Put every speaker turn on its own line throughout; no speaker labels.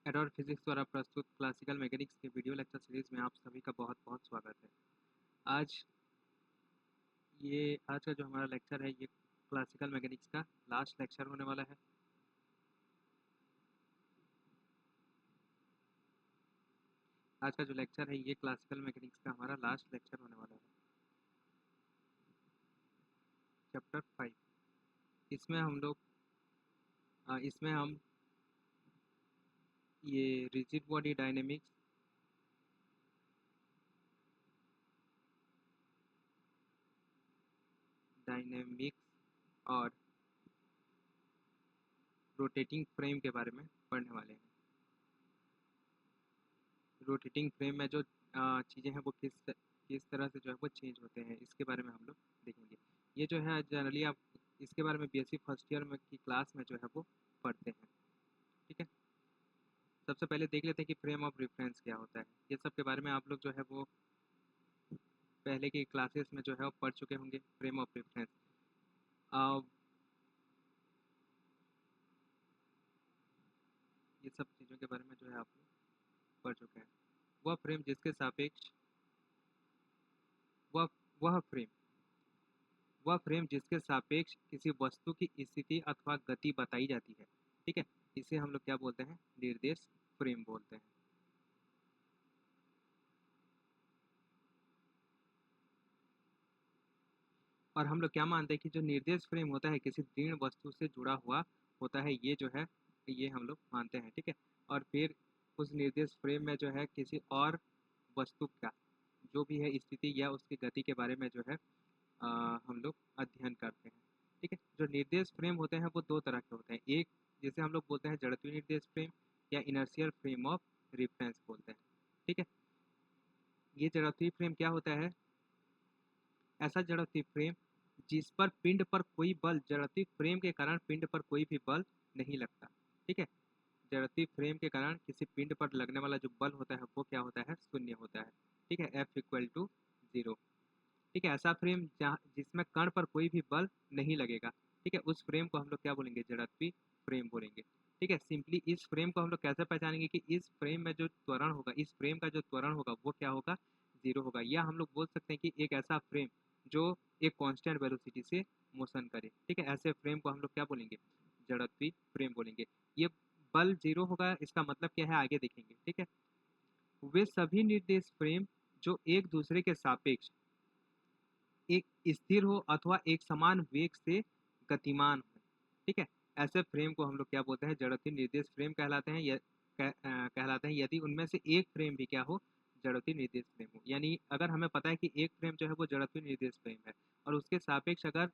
Adore physics द्वारा प्रस्तुत classical mechanics के वीडियो लेक्चर सीरीज में आप सभी का बहुत बहुत स्वागत है। आज आज का जो हमारा लेक्चर है ये क्लासिकल मैकेनिक्स का लास्ट लेक्चर होने वाला है। आज का जो लेक्चर है ये क्लासिकल मैकेनिक्स का हमारा लास्ट लेक्चर होने वाला है। चैप्टर 5 इसमें हम ये रिजिड बॉडी डायनेमिक्स, और रोटेटिंग फ्रेम के बारे में पढ़ने वाले हैं। रोटेटिंग फ्रेम में जो चीज़ें हैं वो किस तरह से जो है वो चेंज होते हैं, इसके बारे में हम लोग देखेंगे। ये जो है जनरली आप इसके बारे में बीएससी फर्स्ट ईयर में की क्लास में जो है वो पढ़ते हैं। ठीक है, सबसे पहले देख लेते हैं कि फ्रेम ऑफ रेफरेंस क्या होता है। ये सब के बारे में आप लोग जो है वो पहले की क्लासेस में जो है वो पढ़ चुके होंगे। फ्रेम ऑफ रेफरेंस ये सब चीज़ों के बारे में जो है आप लोग पढ़ चुके हैं। वह फ्रेम जिसके सापेक्ष वह वह फ्रेम वह फ्रेम जिसके सापेक्ष किसी वस्तु की स्थिति अथवा गति बताई जाती है। ठीक है, इसे हम लोग क्या बोलते हैं? निर्देश फ्रेम बोलते हैं। और हम लोग क्या मानते हैं कि जो निर्देश फ्रेम होता है किसी दृढ़ वस्तु से जुड़ा हुआ होता है, ये जो है ये हम लोग मानते हैं। ठीक है, और फिर उस निर्देश फ्रेम में जो है किसी और वस्तु का जो भी है स्थिति या उसकी गति के बारे में जो है हम लोग अध्ययन करते हैं। ठीक है, जो निर्देश फ्रेम होते हैं वो दो तरह के होते हैं। एक जिसे हम लोग बोलते हैं जड़त्वीय निर्देश फ्रेम या इनर्शियल फ्रेम ऑफ रेफरेंस बोलते हैं। ठीक है, ये जड़त्वीय फ्रेम क्या होता है? ऐसा जड़त्वीय फ्रेम जिस पर पिंड पर कोई बल जड़त्वीय फ्रेम के कारण पिंड पर कोई भी बल नहीं लगता। ठीक है, जड़त्वीय फ्रेम के कारण किसी पिंड पर लगने वाला जो बल होता है वो क्या होता है? शून्य होता है। ठीक है, F=0। ठीक है, ऐसा फ्रेम जहाँ जिसमें कण पर कोई भी बल नहीं लगेगा, ठीक है, उस फ्रेम को हम लोग क्या बोलेंगे? जड़त्वीय फ्रेम बोलेंगे। ठीक है, सिंपली इस फ्रेम को हम लोग कैसे पहचानेंगे कि इस फ्रेम में जो त्वरण होगा, इस फ्रेम का जो त्वरण होगा वो क्या होगा? 0 होगा। या हम लोग बोल सकते हैं कि एक ऐसा फ्रेम जो एक कांस्टेंट वेलोसिटी से मोशन करे। ठीक है, ऐसे फ्रेम को हम लोग क्या बोलेंगे? जड़त्वीय फ्रेम बोलेंगे। ये बल 0 होगा, इसका मतलब क्या है आगे देखेंगे। ठीक है, वे सभी निर्देश फ्रेम जो एक दूसरे के सापेक्ष एक स्थिर हो अथवा एक समान वेग से गतिमान हो। ठीक है, ऐसे फ्रेम को हम लोग क्या बोलते हैं? जड़त्वीय निर्देश फ्रेम कहलाते हैं। कहलाते हैं यदि उनमें से एक फ्रेम भी क्या हो? जड़त्वीय निर्देश फ्रेम हो। यानी अगर हमें पता है कि एक फ्रेम जो है वो जड़त्वीय निर्देश फ्रेम है और उसके सापेक्ष अगर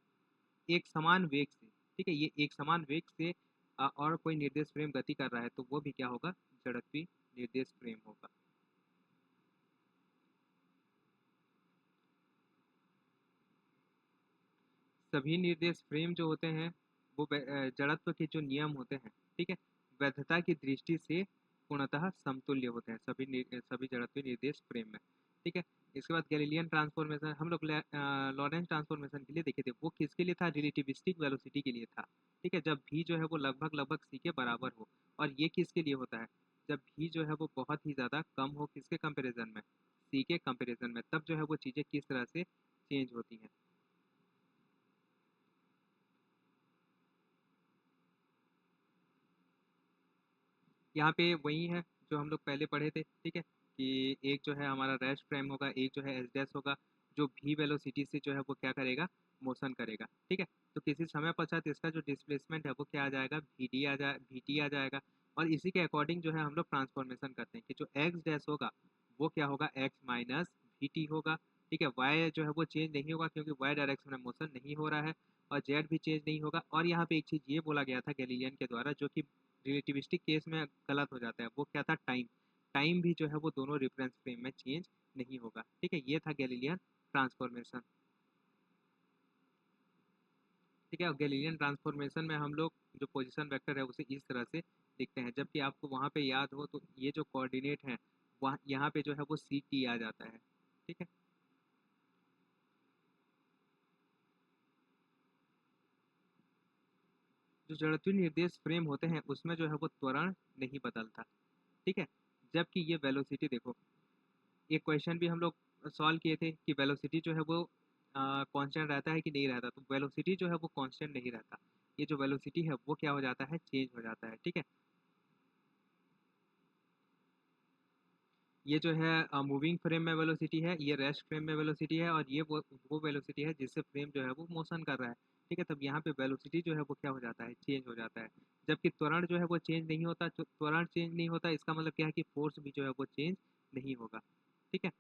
एक समान वेग से, ठीक है, ये एक समान वेग से और कोई निर्देश फ्रेम गति कर रहा है तो वो भी क्या होगा? जड़त्वीय निर्देश फ्रेम होगा। सभी निर्देश फ्रेम जो होते हैं वो जड़त्व के जो नियम होते हैं, ठीक है, वैधता की दृष्टि से पूर्णतः समतुल्य होते हैं सभी जड़त्वीय निर्देश फ्रेम में। ठीक है, इसके बाद गैलीलियन ट्रांसफॉर्मेशन हम लोग लॉरेंस ट्रांसफॉर्मेशन के लिए देखे थे। वो किसके लिए था? रिलेटिविस्टिक वेलोसिटी के लिए था। ठीक है, जब भी जो है वो लगभग लगभग सी के बराबर हो। और ये किसके लिए होता है? जब भी जो है वो बहुत ही ज़्यादा कम हो, किसके कंपेरिजन में? सी के कंपेरिजन में। तब जो है वो चीज़ें किस तरह से चेंज होती हैं। यहाँ पे वही है जो हम लोग पहले पढ़े थे। ठीक है, कि एक जो है हमारा रेस्ट फ्रेम होगा, एक जो है एस डैश होगा, जो भी वेलोसिटी से जो है वो क्या करेगा? मोशन करेगा। ठीक है, तो किसी समय पश्चात इसका जो डिस्प्लेसमेंट है वो क्या आ जाएगा? वी टी आ जाएगा। और इसी के अकॉर्डिंग जो है हम लोग ट्रांसफॉर्मेशन करते हैं कि जो एक्स डैश होगा वो क्या होगा? एक्स माइनस वी टी होगा। ठीक है, वाई जो है वो चेंज नहीं होगा क्योंकि वाई डायरेक्शन में मोशन नहीं हो रहा है। और जेड भी चेंज नहीं होगा। और यहाँ पे एक चीज़ ये बोला गया था गैलीलियन के द्वारा जो कि रिलेटिविस्टिक केस में गलत हो जाता है। वो क्या था? टाइम। टाइम भी जो है वो दोनों रेफरेंस फ्रेम में चेंज नहीं होगा। ठीक है, ये था गैलीलियन ट्रांसफॉर्मेशन। ठीक है, और गैलीलियन ट्रांसफॉर्मेशन में हम लोग जो पोजीशन वेक्टर है उसे इस तरह से लिखते हैं। जबकि आपको वहाँ पे याद हो तो ये जो कोऑर्डिनेट है वहाँ यहाँ पे जो है वो सी टी आ जाता है। ठीक है, जो जड़त्वीय निर्देश फ्रेम होते हैं उसमें जो है वो त्वरण नहीं बदलता। ठीक है। जबकि ये वेलोसिटी देखो, एक क्वेश्चन भी हम लोग सॉल्व किए थे कि वेलोसिटी जो है वो कांस्टेंट रहता है कि नहीं रहता, तो वेलोसिटी जो है वो कांस्टेंट नहीं रहता। ये जो वेलोसिटी है वो क्या हो जाता है, चेंज हो जाता है। ठीक है, ये जो है मूविंग फ्रेम में वेलोसिटी है, ये रेस्ट फ्रेम में वेलोसिटी है, और ये वो वेलोसिटी है जिससे फ्रेम जो है वो मोशन कर रहा है। ठीक है, तब यहाँ पे वेलोसिटी जो है वो क्या हो जाता है, चेंज हो जाता है। जबकि त्वरण जो है वो चेंज नहीं होता, तो त्वरण चेंज नहीं होता इसका मतलब क्या है कि फोर्स भी जो है वो चेंज नहीं होगा। ठीक है,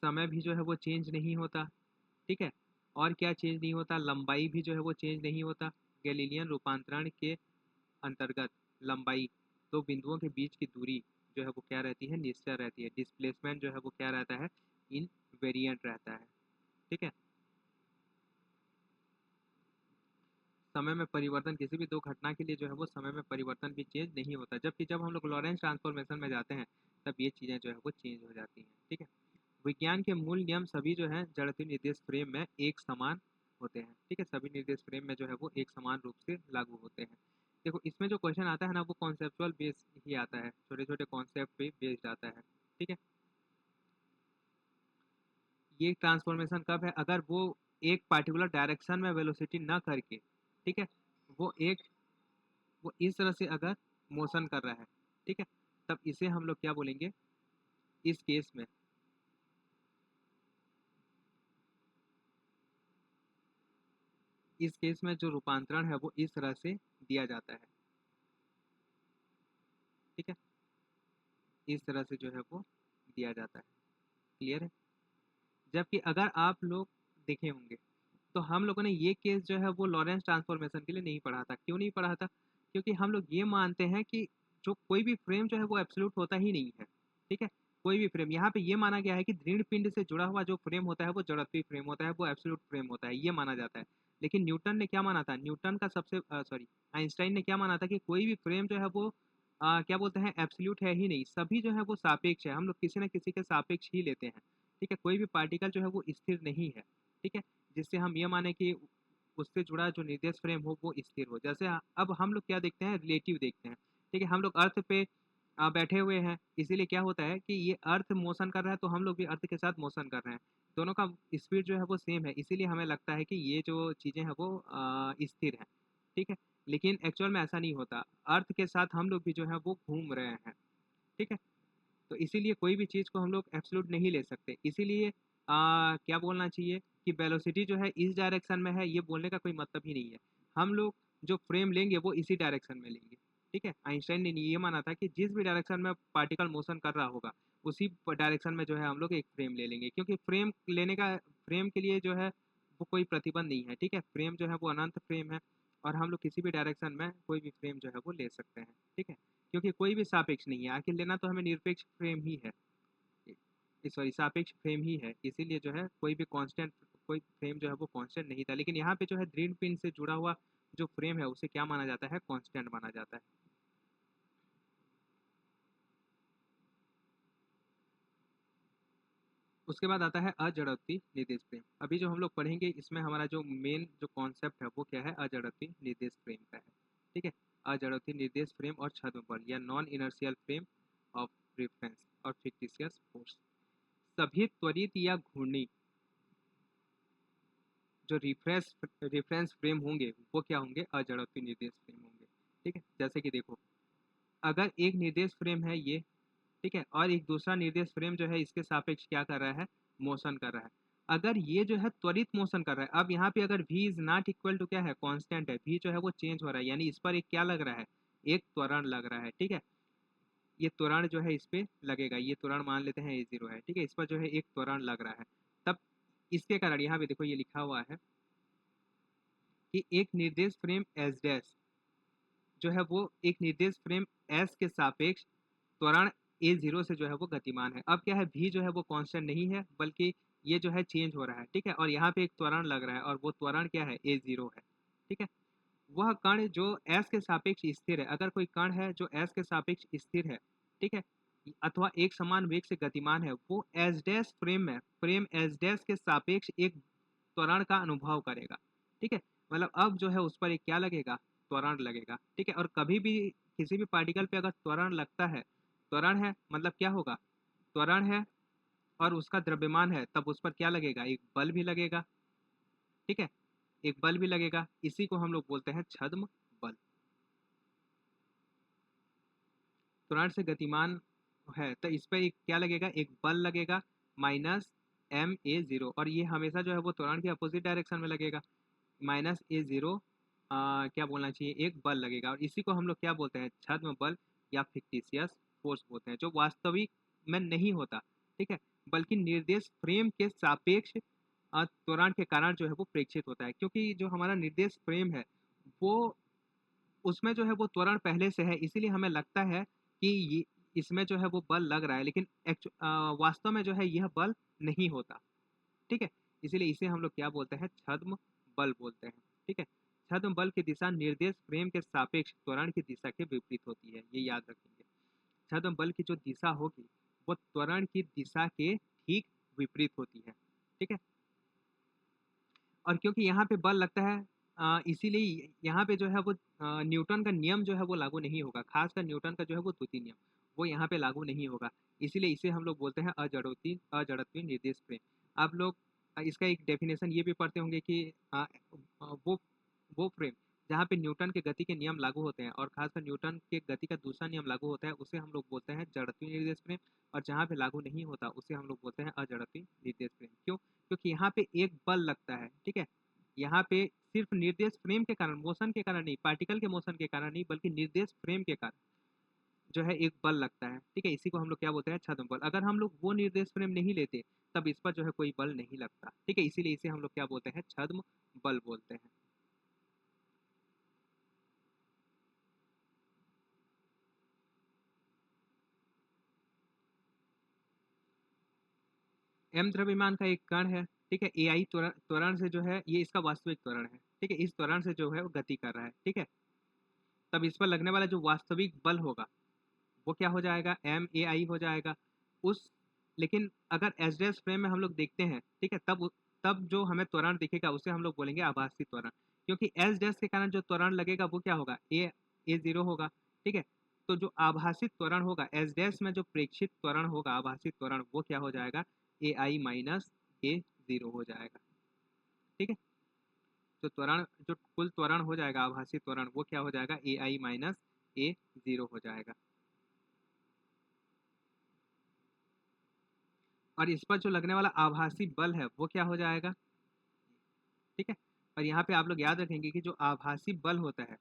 समय भी जो है वो चेंज नहीं होता। ठीक है, और क्या चेंज नहीं होता, लंबाई भी जो है वो चेंज नहीं होता। गैलीलियन रूपांतरण के अंतर्गत लंबाई, दो बिंदुओं के बीच की दूरी जो है वो क्या रहती है, निश्चल रहती है। डिस्प्लेसमेंट जो है वो क्या रहता है, इनवेरिएंट रहता है। ठीक है, समय में परिवर्तन, किसी भी दो घटना के लिए जो है वो समय में परिवर्तन भी चेंज नहीं होता। जबकि जब हम लोग लॉरेंस ट्रांसफॉर्मेशन में जाते हैं तब ये चीज़ें जो है वो चेंज हो जाती हैं। ठीक है, विज्ञान के मूल नियम सभी जो है जड़त्वीय निर्देश फ्रेम में एक समान होते हैं। ठीक है, सभी निर्देश फ्रेम में जो है वो एक समान रूप से लागू होते हैं। देखो, इसमें जो क्वेश्चन आता है ना वो कॉन्सेप्चुअल बेस ही आता है, छोटे छोटे कॉन्सेप्ट पे बेस्ड आता है। ठीक है, ये ट्रांसफॉर्मेशन कब है, अगर वो एक पार्टिकुलर डायरेक्शन में वेलोसिटी ना करके, ठीक है, वो एक वो इस तरह से अगर मोशन कर रहा है, ठीक है, तब इसे हम लोग क्या बोलेंगे, इस केस में जो रूपांतरण है वो इस तरह से दिया जाता है। ठीक है, इस तरह से जो है वो दिया जाता है। क्लियर है। जबकि अगर आप लोग देखे होंगे तो हम लोगों ने ये केस जो है वो लॉरेंस ट्रांसफॉर्मेशन के लिए नहीं पढ़ा था। क्यों नहीं पढ़ा था, क्योंकि हम लोग ये मानते हैं कि जो कोई भी फ्रेम जो है वो एब्सोल्यूट होता ही नहीं है। ठीक है, कोई भी फ्रेम, यहाँ पे ये माना गया है कि दृढ़ पिंड से जुड़ा हुआ जो फ्रेम होता है वो जड़त्वीय फ्रेम होता है, वो एब्सोल्यूट फ्रेम होता है, ये माना जाता है। लेकिन न्यूटन ने क्या माना था, न्यूटन का सबसे सॉरी आइंस्टाइन ने क्या माना था कि कोई भी फ्रेम जो है वो क्या बोलते हैं, एब्सोल्यूट है ही नहीं, सभी जो है वो सापेक्ष है, हम लोग किसी न किसी के सापेक्ष ही लेते हैं। ठीक है, कोई भी पार्टिकल जो है वो स्थिर नहीं है। ठीक है, जिससे हम ये माने कि उससे जुड़ा जो निर्देश फ्रेम हो वो स्थिर हो। जैसे अब हम लोग क्या देखते हैं, रिलेटिव देखते हैं। ठीक है, हम लोग अर्थ पे बैठे हुए हैं, इसीलिए क्या होता है कि ये अर्थ मोशन कर रहा है तो हम लोग भी अर्थ के साथ मोशन कर रहे हैं, दोनों का स्पीड जो है वो सेम है, इसीलिए हमें लगता है कि ये जो चीज़ें हैं वो स्थिर हैं। ठीक है, लेकिन एक्चुअल में ऐसा नहीं होता, अर्थ के साथ हम लोग भी जो है वो घूम रहे हैं। ठीक है, तो इसीलिए कोई भी चीज़ को हम लोग एब्सोल्यूट नहीं ले सकते। इसीलिए क्या बोलना चाहिए कि वेलोसिटी जो है इस डायरेक्शन में है, ये बोलने का कोई मतलब ही नहीं है। हम लोग जो फ्रेम लेंगे वो इसी डायरेक्शन में लेंगे। ठीक है, आइंस्टाइन ने ये माना था कि जिस भी डायरेक्शन में पार्टिकल मोशन कर रहा होगा उसी डायरेक्शन में जो है हम लोग एक फ्रेम ले लेंगे, क्योंकि फ्रेम के लिए जो है वो कोई प्रतिबंध नहीं है। ठीक है, फ्रेम जो है वो अनंत फ्रेम है, और हम लोग किसी भी डायरेक्शन में कोई भी फ्रेम जो है वो ले सकते हैं। ठीक है, क्योंकि कोई भी सापेक्ष नहीं है, आखिर लेना तो हमें निरपेक्ष फ्रेम ही है, सॉरी सापेक्ष फ्रेम ही है। इसीलिए जो है कोई भी कांस्टेंट, कोई फ्रेम जो है वो कांस्टेंट नहीं था, लेकिन यहाँ पे जो है दृढ़ पिंड से जुड़ा हुआ जो फ्रेम है उसे क्या माना जाता है, कांस्टेंट माना जाता है। उसके बाद आता है अजड़त्वी निर्देश फ्रेम। अभी जो हम लोग पढ़ेंगे इसमें हमारा जो मेन जो कॉन्सेप्ट है वो क्या है, अजड़त्वी निर्देश फ्रेम का है। ठीक है, अजड़त्वी निर्देश फ्रेम और छद्म बल या non inertial frame of reference और फिक्टिशियस फोर्स। सभी त्वरित या घूर्णी जो रेफरेंस फ्रेम होंगे वो क्या होंगे, अजड़त्वी निर्देश फ्रेम होंगे। ठीक है, जैसे कि देखो, अगर एक निर्देश फ्रेम है ये, ठीक है, और एक दूसरा निर्देश फ्रेम जो है इसके सापेक्ष क्या कर रहा है, मोशन कर रहा है। अगर ये जो है त्वरित मोशन कर रहा है, अब यहाँ पे अगर v is not equal to क्या है, कांस्टेंट है, v जो है वो चेंज हो रहा है, यानी इस पर एक क्या लग रहा है, एक त्वरण लग रहा है। ठीक है, ये त्वरण जो है इस पे लगेगा, ये त्वरण मान लेते हैं a0 है। ठीक है, इस पर जो है एक त्वरण लग रहा है, तब इसके कारण यहाँ पे देखो ये लिखा हुआ है कि एक निर्देश फ्रेम एस डैश जो है वो एक निर्देश फ्रेम एस के सापेक्ष त्वरण a0 से जो है वो गतिमान है। अब क्या है, v जो है वो कांस्टेंट नहीं है, बल्कि ये जो है चेंज हो रहा है। ठीक है, और यहाँ पे एक त्वरण लग रहा है, और वो त्वरण क्या है, a0 है। ठीक है, वह कण जो s के सापेक्ष स्थिर है, अगर कोई कण है जो s के सापेक्ष स्थिर है, ठीक है, अथवा एक समान वेग से गतिमान है, वो S dash frame S dash के सापेक्ष एक त्वरण का अनुभव करेगा। ठीक है, मतलब अब जो है उस पर एक क्या लगेगा, त्वरण लगेगा। ठीक है, और कभी भी किसी भी पार्टिकल पे अगर त्वरण लगता है, त्वरण है मतलब क्या होगा, त्वरण है और उसका द्रव्यमान है, तब उस पर क्या लगेगा, एक बल भी लगेगा, ठीक है, एक बल भी लगेगा। इसी को हम लोग बोलते हैं छद्म बल। त्वरण से गतिमान है तो इस पर एक क्या लगेगा, एक बल लगेगा माइनस ma0, और ये हमेशा जो है वो त्वरण के अपोजिट डायरेक्शन में लगेगा, माइनस a0 क्या बोलना चाहिए, एक बल लगेगा। और इसी को हम लोग क्या बोलते हैं, छद्म बल या फिक्टिशियस फोर्स बोलते हैं, जो वास्तविक में नहीं होता, ठीक है, बल्कि निर्देश फ्रेम के सापेक्ष त्वरण के कारण जो है वो प्रेक्षित होता है। क्योंकि जो हमारा निर्देश फ्रेम है वो, उसमें जो है वो त्वरण पहले से है, इसीलिए हमें लगता है कि ये इसमें जो है वो बल लग रहा है, लेकिन वास्तव में जो है यह बल नहीं होता, ठीक है। इसीलिए इसे हम लोग क्या बोलते हैं, छद्म बल बोलते हैं, ठीक है। छद्म बल की दिशा निर्देश फ्रेम के सापेक्ष त्वरण की दिशा के विपरीत होती है, ये याद रखेंगे। छद्म बल की जो दिशा होगी वो त्वरण की दिशा के ठीक विपरीत होती है, ठीक है। और क्योंकि यहाँ पे बल लगता है, इसीलिए यहाँ पे जो है वो न्यूटन का नियम जो है वो लागू नहीं होगा, खासकर न्यूटन का जो है वो द्वितीय नियम, वो यहाँ पे लागू नहीं होगा। इसीलिए इसे हम लोग बोलते हैं अजड़त्वीय निर्देश फ्रेम। आप लोग इसका एक डेफिनेशन ये भी पढ़ते होंगे कि वो वो फ्रेम जहाँ पे न्यूटन के गति के नियम लागू होते हैं, और खासकर न्यूटन के गति का दूसरा नियम लागू होता है, उसे हम लोग बोलते हैं जड़त्वीय निर्देश फ्रेम। और जहाँ पे लागू नहीं होता उसे हम लोग बोलते हैं अजड़त्वीय निर्देश फ्रेम। क्यों? क्योंकि यहाँ पे एक बल लगता है, ठीक है। यहाँ पे सिर्फ निर्देश फ्रेम के कारण, मोशन के कारण नहीं, पार्टिकल के मोशन के कारण नहीं, बल्कि निर्देश फ्रेम के कारण जो है एक बल लगता है, ठीक है। इसी को हम लोग क्या बोलते हैं, छद्म बल। अगर हम लोग वो निर्देश फ्रेम नहीं लेते तब इस पर जो है कोई बल नहीं लगता, ठीक है। इसीलिए इसे हम लोग क्या बोलते हैं, छद्म बल बोलते हैं। एम द्रव्यमान का एक कण है, ठीक है। ए आई त्वरण से जो है, ये इसका वास्तविक त्वरण है, ठीक है, इस त्वरण से जो है वो गति कर रहा है, ठीक है। तब इस पर लगने वाला जो वास्तविक बल होगा वो क्या हो जाएगा, एम ए आई हो जाएगा उस। लेकिन अगर एच डैश फ्रेम में हम लोग देखते हैं, ठीक है, तब जो हमें त्वरण दिखेगा उसे हम लोग बोलेंगे आभासी त्वरण। क्योंकि एच डैश के कारण जो त्वरण लगेगा वो क्या होगा, ए जीरो होगा, ठीक है। तो जो आभासी त्वरण होगा एच डैश में, जो प्रेक्षित त्वरण होगा आभासी त्वरण, वो क्या हो जाएगा, ए आई माइनस ए जीरो हो जाएगा, ठीक है। जो त्वरण, जो कुल त्वरण हो जाएगा आभासी त्वरण, वो क्या हो जाएगा, ए आई माइनस ए जीरो हो जाएगा। और इस पर जो लगने वाला आभासी बल है वो क्या हो जाएगा, ठीक है। और यहाँ पे आप लोग याद रखेंगे कि जो आभासी बल होता है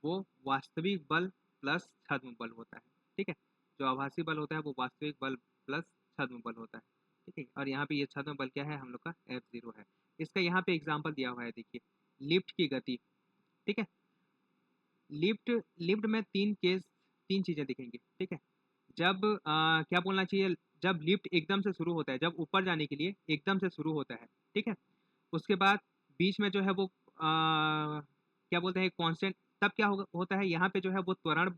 वो वास्तविक बल प्लस छद्म बल होता है, ठीक है। जो आभासी बल होता है वो वास्तविक बल प्लस छद्म बल होता है, ठीक है। और यहाँ पे ये छद्म बल क्या है, हम लोग का F0 है। इसका यहाँ पे एग्जाम्पल दिया हुआ है, देखिए, लिफ्ट की गति, ठीक है। लिफ्ट लिफ्ट में तीन चीजें दिखेंगी, ठीक है। जब क्या बोलना चाहिए, जब लिफ्ट एकदम से शुरू होता है, जब ऊपर जाने के लिए एकदम से शुरू होता है, ठीक है। उसके बाद बीच में जो है वो क्या बोलते हैं, कांस्टेंट, तब क्या होता है, यहाँ पे जो है वो त्वरण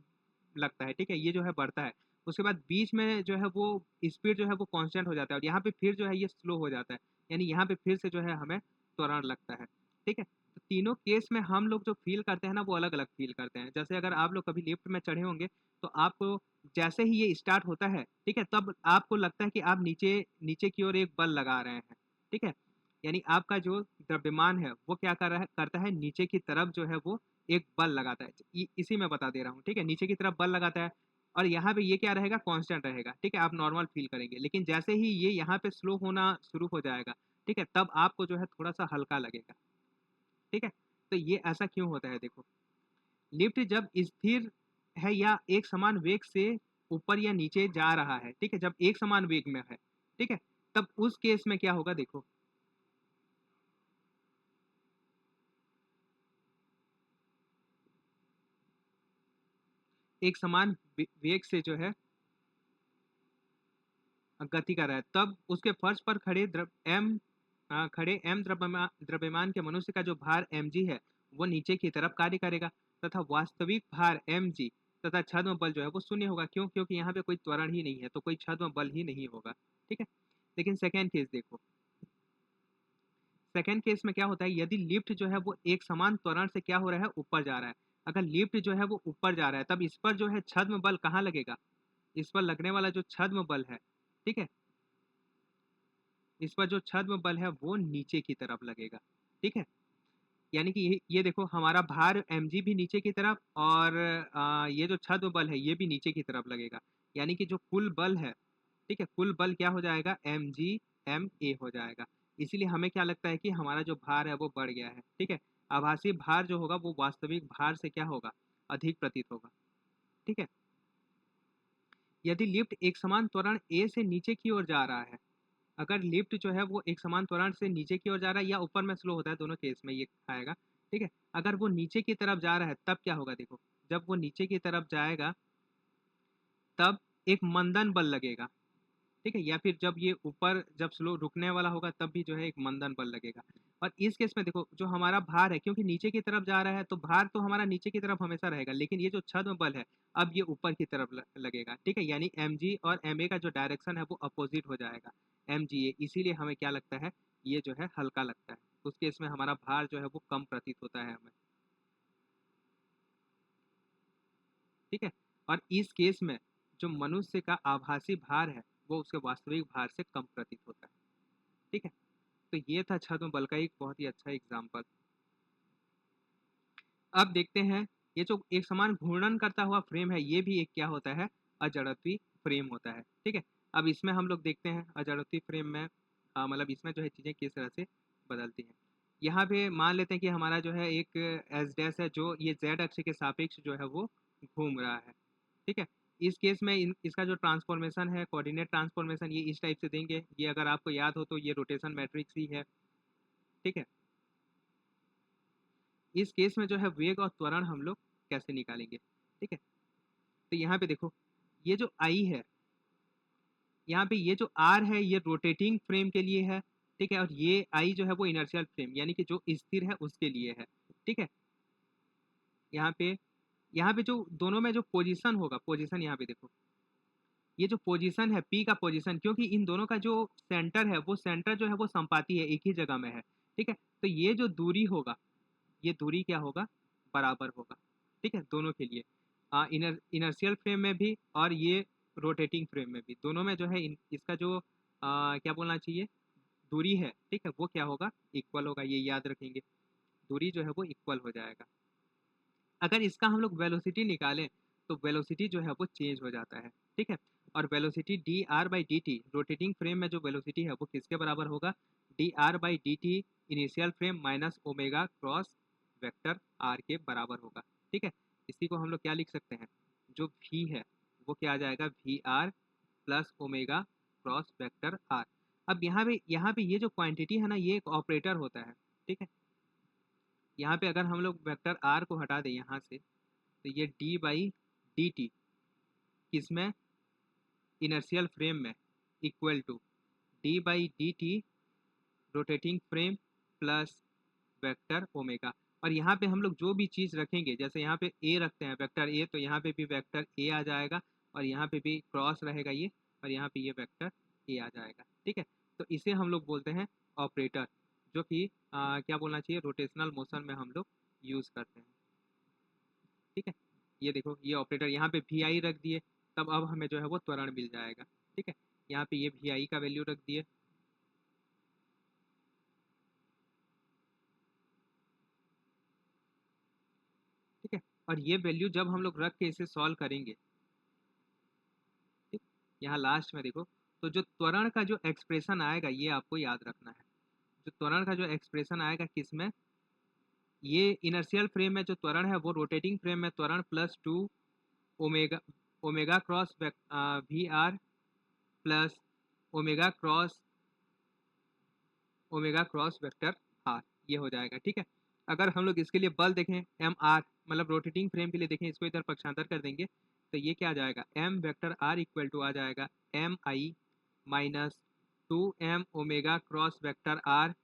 लगता है, ठीक है, ये जो है बढ़ता है। उसके बाद बीच में जो है वो स्पीड जो है वो कांस्टेंट हो जाता है, और यहाँ पे फिर जो है ये स्लो हो जाता है, यानी यहाँ पे फिर से जो है हमें त्वरण लगता है, ठीक है। तो तीनों केस में हम लोग जो फील करते हैं ना वो अलग अलग फील करते हैं। जैसे अगर आप लोग कभी लिफ्ट में चढ़े होंगे तो आपको जैसे ही ये स्टार्ट होता है, ठीक है, तब आपको लगता है कि आप नीचे नीचे की ओर एक बल लगा रहे हैं, ठीक है। यानी आपका जो द्रव्यमान है वो क्या कर रहा है, करता है नीचे की तरफ जो है वो एक बल लगाता है। इसी में बता दे रहा हूँ, ठीक है, नीचे की तरफ बल लगाता है। और यहाँ पे ये क्या रहेगा, कांस्टेंट रहेगा, ठीक है, आप नॉर्मल फील करेंगे। लेकिन जैसे ही ये यहाँ पे स्लो होना शुरू हो जाएगा, ठीक है, तब आपको जो है थोड़ा सा हल्का लगेगा, ठीक है। तो ये ऐसा क्यों होता है, देखो, लिफ्ट जब स्थिर है या एक समान वेग से ऊपर या नीचे जा रहा है, ठीक है, जब एक समान वेग में है, ठीक है, तब उस केस में क्या होगा, देखो, एक समान वेग से जो है गति कर रहा है, तब उसके फर्श पर खड़े एम द्रव्यमान के मनुष्य का जो भार mg है वो नीचे की तरफ कार्य करेगा, तथा वास्तविक भार mg तथा छद्म बल जो है वो शून्य होगा। क्यों? क्योंकि यहाँ पे कोई त्वरण ही नहीं है, तो कोई छद्म बल ही नहीं होगा, ठीक है। लेकिन सेकेंड केस देखो, सेकेंड केस में क्या होता है, यदि लिफ्ट जो है वो एक समान त्वरण से क्या हो रहा है, ऊपर जा रहा है, अगर लिफ्ट जो है वो ऊपर जा रहा है तब इस पर जो है छद्म बल कहाँ लगेगा, इस पर लगने वाला जो छद्म बल है, ठीक है, इस पर जो छद्म बल है वो नीचे की तरफ लगेगा, ठीक है। यानी कि ये देखो हमारा भार mg भी नीचे की तरफ और ये जो छद्म बल है ये भी नीचे की तरफ लगेगा। यानी कि जो कुल बल है, ठीक है, कुल बल क्या हो जाएगा, mg ma हो जाएगा। इसीलिए हमें क्या लगता है कि हमारा जो भार है वो बढ़ गया है, ठीक है। आभासी भार जो होगा वो वास्तविक भार से क्या होगा, अधिक प्रतीत होगा, ठीक है। यदि लिफ्ट एक समान त्वरण a से नीचे की ओर जा रहा है, अगर लिफ्ट जो है वो एक समान त्वरण से नीचे की ओर जा रहा है या ऊपर में स्लो होता है, दोनों केस में ये आएगा, ठीक है। अगर वो नीचे की तरफ जा रहा है तब क्या होगा, देखो जब वो नीचे की तरफ जाएगा तब एक मंदन बल लगेगा, ठीक है, या फिर जब ये ऊपर जब स्लो रुकने वाला होगा तब भी जो है एक मंदन बल लगेगा। और इस केस में देखो जो हमारा भार है, क्योंकि नीचे की तरफ जा रहा है तो भार तो हमारा नीचे की तरफ हमेशा रहेगा, लेकिन ये जो छद्म बल है अब ये ऊपर की तरफ लगेगा, ठीक है। यानी mg और ma का जो डायरेक्शन है वो अपोजिट हो जाएगा, mga, इसीलिए हमें क्या लगता है, ये जो है हल्का लगता है। उस केस में हमारा भार जो है वो कम प्रतीत होता है हमें, ठीक है। और इस केस में जो मनुष्य का आभासी भार है वो उसके वास्तविक भार से कम प्रतीत होता है, ठीक है। तो ये था छद्म बल का एक बहुत ही अच्छा एग्जाम्पल। अब देखते हैं ये जो एक समान घूर्णन करता हुआ फ्रेम है ये भी एक क्या होता है, अजड़त्वी फ्रेम होता है, ठीक है। अब इसमें हम लोग देखते हैं अजड़त्वी फ्रेम में मतलब इसमें जो है चीज़ें किस तरह से बदलती हैं। यहाँ पे मान लेते हैं कि हमारा जो है एक एस डैश है जो ये जेड अक्ष के सापेक्ष जो है वो घूम रहा है, ठीक है। इस केस में इसका जो ट्रांसफॉर्मेशन है, कोऑर्डिनेट ट्रांसफॉर्मेशन ये इस टाइप से देंगे, ये अगर आपको याद हो तो ये रोटेशन मैट्रिक्स ही है, ठीक है। इस केस में जो है वेग और त्वरण हम लोग कैसे निकालेंगे, ठीक है। तो यहाँ पे देखो ये जो आई है, यहाँ पे ये जो आर है ये रोटेटिंग फ्रेम के लिए है, ठीक है। और ये आई जो है वो इनर्शियल फ्रेम यानी कि जो स्थिर है उसके लिए है, ठीक है। यहाँ पे जो दोनों में जो पोजीशन होगा, पोजीशन यहाँ पे देखो, ये जो पोजीशन है पी का पोजीशन, क्योंकि इन दोनों का जो सेंटर है वो सेंटर जो है वो संपाती है, एक ही जगह में है, ठीक है। तो ये जो दूरी होगा, ये दूरी क्या होगा, बराबर होगा, ठीक है, दोनों के लिए इनर्शियल फ्रेम में भी और ये रोटेटिंग फ्रेम में भी, दोनों में जो है इसका जो क्या बोलना चाहिए, दूरी है, ठीक है, वो क्या होगा, इक्वल होगा, ये याद रखेंगे, दूरी जो है वो इक्वल हो जाएगा। अगर इसका हम लोग वेलोसिटी निकालें तो वेलोसिटी जो है वो चेंज हो जाता है, ठीक है। और velocity D R by D T, rotating frame में जो वेलोसिटी है वो किसके बराबर होगा, D R by D T initial frame minus omega cross vector R के बराबर होगा, ठीक है। इसी को हम लोग क्या लिख सकते हैं, जो भी है वो क्या आ जाएगा, V R plus omega cross vector R. अब यहाँ पे ये जो क्वांटिटी है ना ये एक ऑपरेटर होता है, ठीक है। यहाँ पे अगर हम लोग वेक्टर आर को हटा दें यहाँ से तो ये डी बाई डी टी किसमें, इनर्शियल फ्रेम में, equal to D by D T rotating frame plus vector omega. और यहाँ पे हम लोग जो भी चीज़ रखेंगे, जैसे यहाँ पे ए रखते हैं वेक्टर ए, तो यहाँ पे भी वेक्टर ए आ जाएगा और यहाँ पे भी क्रॉस रहेगा ये, और यहाँ पे ये वेक्टर ए आ जाएगा, ठीक है। तो इसे हम लोग बोलते हैं ऑपरेटर, जो कि क्या बोलना चाहिए, रोटेशनल मोशन में हम लोग यूज़ करते हैं, ठीक है। ये देखो ये ऑपरेटर यहाँ पे वी आई रख दिए, तब अब हमें जो है वो त्वरण मिल जाएगा, ठीक है। यहाँ पे ये वी आई का वैल्यू रख दिए, ठीक है। और ये वैल्यू जब हम लोग रख के इसे सॉल्व करेंगे, ठीक, यहाँ लास्ट में देखो, तो जो त्वरण का जो एक्सप्रेशन आएगा ये आपको याद रखना है। जो त्वरण का जो एक्सप्रेशन आएगा किस में, ये इनर्शियल फ्रेम में जो त्वरण है वो रोटेटिंग फ्रेम में त्वरण plus two omega omega cross V R plus omega cross vector R, ये हो जाएगा, ठीक है। अगर हम लोग इसके लिए बल देखें एम आर, मतलब रोटेटिंग फ्रेम के लिए देखें, इसको इधर पक्षांतर कर देंगे तो ये क्या आ जाएगा, M vector R equal to आ जाएगा M I minus two M omega cross vector R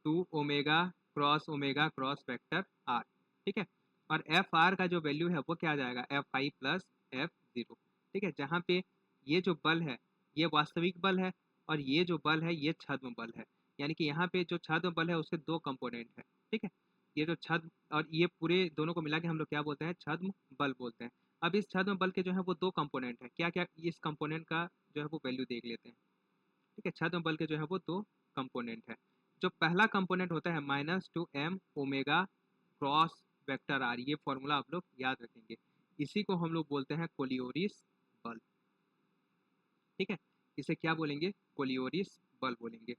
two omega cross vector R, ठीक है। और एफ आर का जो वैल्यू है वो क्या आ जाएगा, F I plus F zero, ठीक है। जहाँ पे ये जो बल है ये वास्तविक बल है और ये जो बल है ये छद्म बल है, यानी कि यहाँ पे जो छद्म बल है उसके दो कंपोनेंट है, ठीक है। ये जो छद्म और ये पूरे दोनों को मिला के हम लोग क्या बोलते हैं, छद्म बल बोलते हैं। अब इस छद्म बल के जो है वो दो कंपोनेंट है, क्या क्या, इस कंपोनेंट का जो है वो वैल्यू देख लेते हैं। ठीक है, छद्म बल के जो है वो दो कंपोनेंट है। जो पहला कंपोनेंट होता है -2m omega cross vector R, ये फॉर्मूला आप लोग याद रखेंगे। इसी को हम लोग बोलते हैं कोलियोरिस बल। ठीक है, इसे क्या बोलेंगे, कोलियोरिस बल बोलेंगे,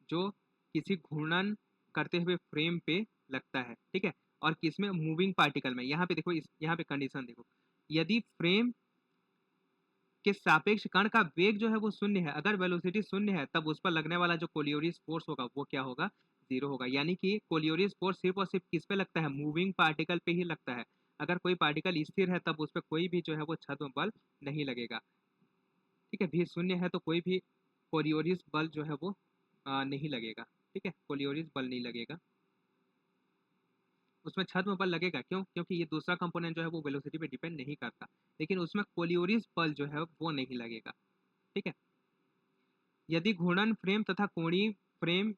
जो किसी घूर्णन करते हुए फ्रेम पे लगता है। ठीक है, और किसमें, मूविंग पार्टिकल में। यहाँ पे देखो, इस यहाँ पे कंडीशन देखो, यदि फ्रेम के सापेक्ष कण का वेग जो है वो शून्य है, अगर वेलोसिटी शून्य है, तब उस पर लगने वाला जो कोलियोरिस फोर्स होगा वो क्या होगा, जीरो होगा। यानी कि कोलियोरिस फोर्स सिर्फ और सिर्फ किस पे लगता है, मूविंग पार्टिकल पे ही लगता है। अगर कोई पार्टिकल स्थिर है तब उस पर कोई भी जो है वो छद्म बल नहीं लगेगा। ठीक है, भी शून्य है तो कोई भी कोलियोरिस बल जो है वो नहीं लगेगा। ठीक है, कोलियोरिस बल नहीं लगेगा, उसमें छद्म बल लगेगा। क्यों, क्योंकि ये दूसरा कंपोनेंट जो है वो वेलोसिटी पे डिपेंड नहीं करता, लेकिन उसमें कोलियोरिस बल जो है वो नहीं लगेगा। ठीक है, यदि घूर्णन फ्रेम तथा कोणीय फ्रेम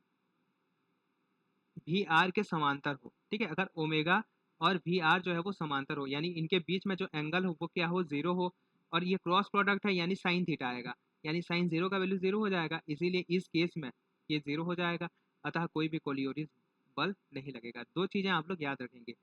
वी आर के समांतर हो। ठीक है, अगर ओमेगा और वी आर जो है वो समांतर हो, यानी इनके बीच में जो एंगल हो वो क्या हो, जीरो हो, और ये क्रॉस प्रोडक्ट है यानी साइन थीटा आएगा, यानी साइन जीरो का वैल्यू जीरो हो जाएगा, इसीलिए इस केस में ये जीरो हो जाएगा। अतः कोई भी कोलियोरिस बल नहीं लगेगा। दो चीजें आप लोग याद रखेंगे,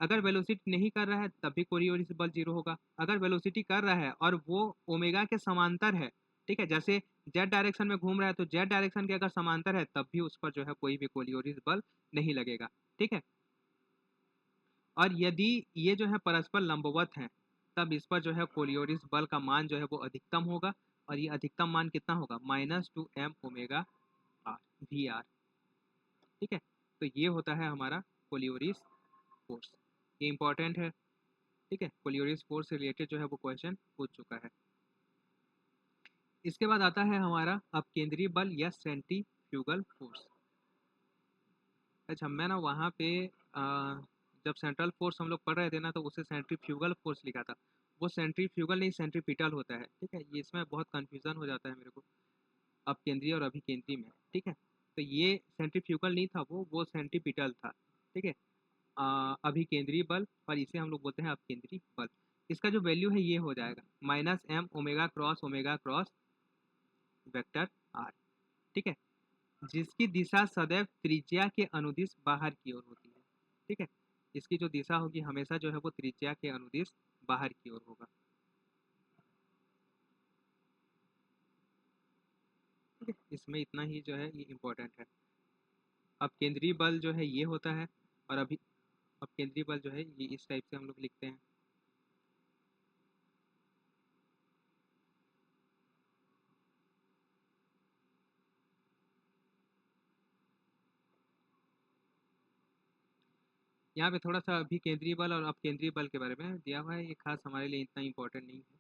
अगर वेलोसिटी नहीं कर रहा है तब भी कोरियोलिस बल जीरो होगा, अगर वेलोसिटी कर रहा है और वो ओमेगा के समांतर है, ठीक है, जैसे जेड डायरेक्शन में घूम रहा है तो जेड डायरेक्शन के अगर समांतर है तब भी उस पर जो है कोई भी कोलियोलिस बल नहीं लगेगा। ठीक है, और यदि ये जो है परस्पर लंबवत हैं तब इस पर जो है कोलियोलिस बल का मान जो है वो अधिकतम होगा, और ये अधिकतम मान कितना होगा, -2m omega are we are. ठीक है, तो ये होता है हमारा कोलियोलिस फोर्स, ये इंपॉर्टेंट है। ठीक है, कोलियोरिस फोर्स से रिलेटेड जो है वो क्वेश्चन पूछ चुका है। इसके बाद आता है हमारा अब केंद्रीय बल या सेंट्रीफ्यूगल फोर्स। अच्छा, मैं ना वहाँ पे जब सेंट्रल फोर्स हम लोग पढ़ रहे थे ना तो उसे सेंट्रीफ्यूगल फोर्स लिखा था, वो सेंट्रीफ्यूगल नहीं सेंट्रीपिटल होता है। ठीक है, ये इसमें बहुत कन्फ्यूज़न हो जाता है मेरे को, अब केंद्रीय और अभी केंद्रीय में। ठीक है, तो ये सेंट्रीफ्यूगल नहीं था, वो सेंट्रीपिटल था। ठीक है, अभी केंद्रीय बल, और इसे हम लोग बोलते हैं अब केंद्रीय बल। इसका जो वैल्यू है ये हो जाएगा -m omega cross vector R. ठीक है, जिसकी दिशा सदैव त्रिज्या के अनुदिश बाहर की ओर होती है। ठीक है, इसकी जो दिशा होगी हमेशा जो है वो त्रिज्या के अनुदिश बाहर की ओर होगा। ठीक है, इसमें इतना ही जो है ये इम्पोर्टेंट है। अब केंद्रीय बल जो है ये होता है, और अभी अब केंद्रीय बल जो है ये इस टाइप से हम लोग लिखते हैं। यहाँ पे थोड़ा सा अभी केंद्रीय बल और अपकेंद्रीय बल के बारे में दिया हुआ है, ये खास हमारे लिए इतना इम्पोर्टेंट नहीं है।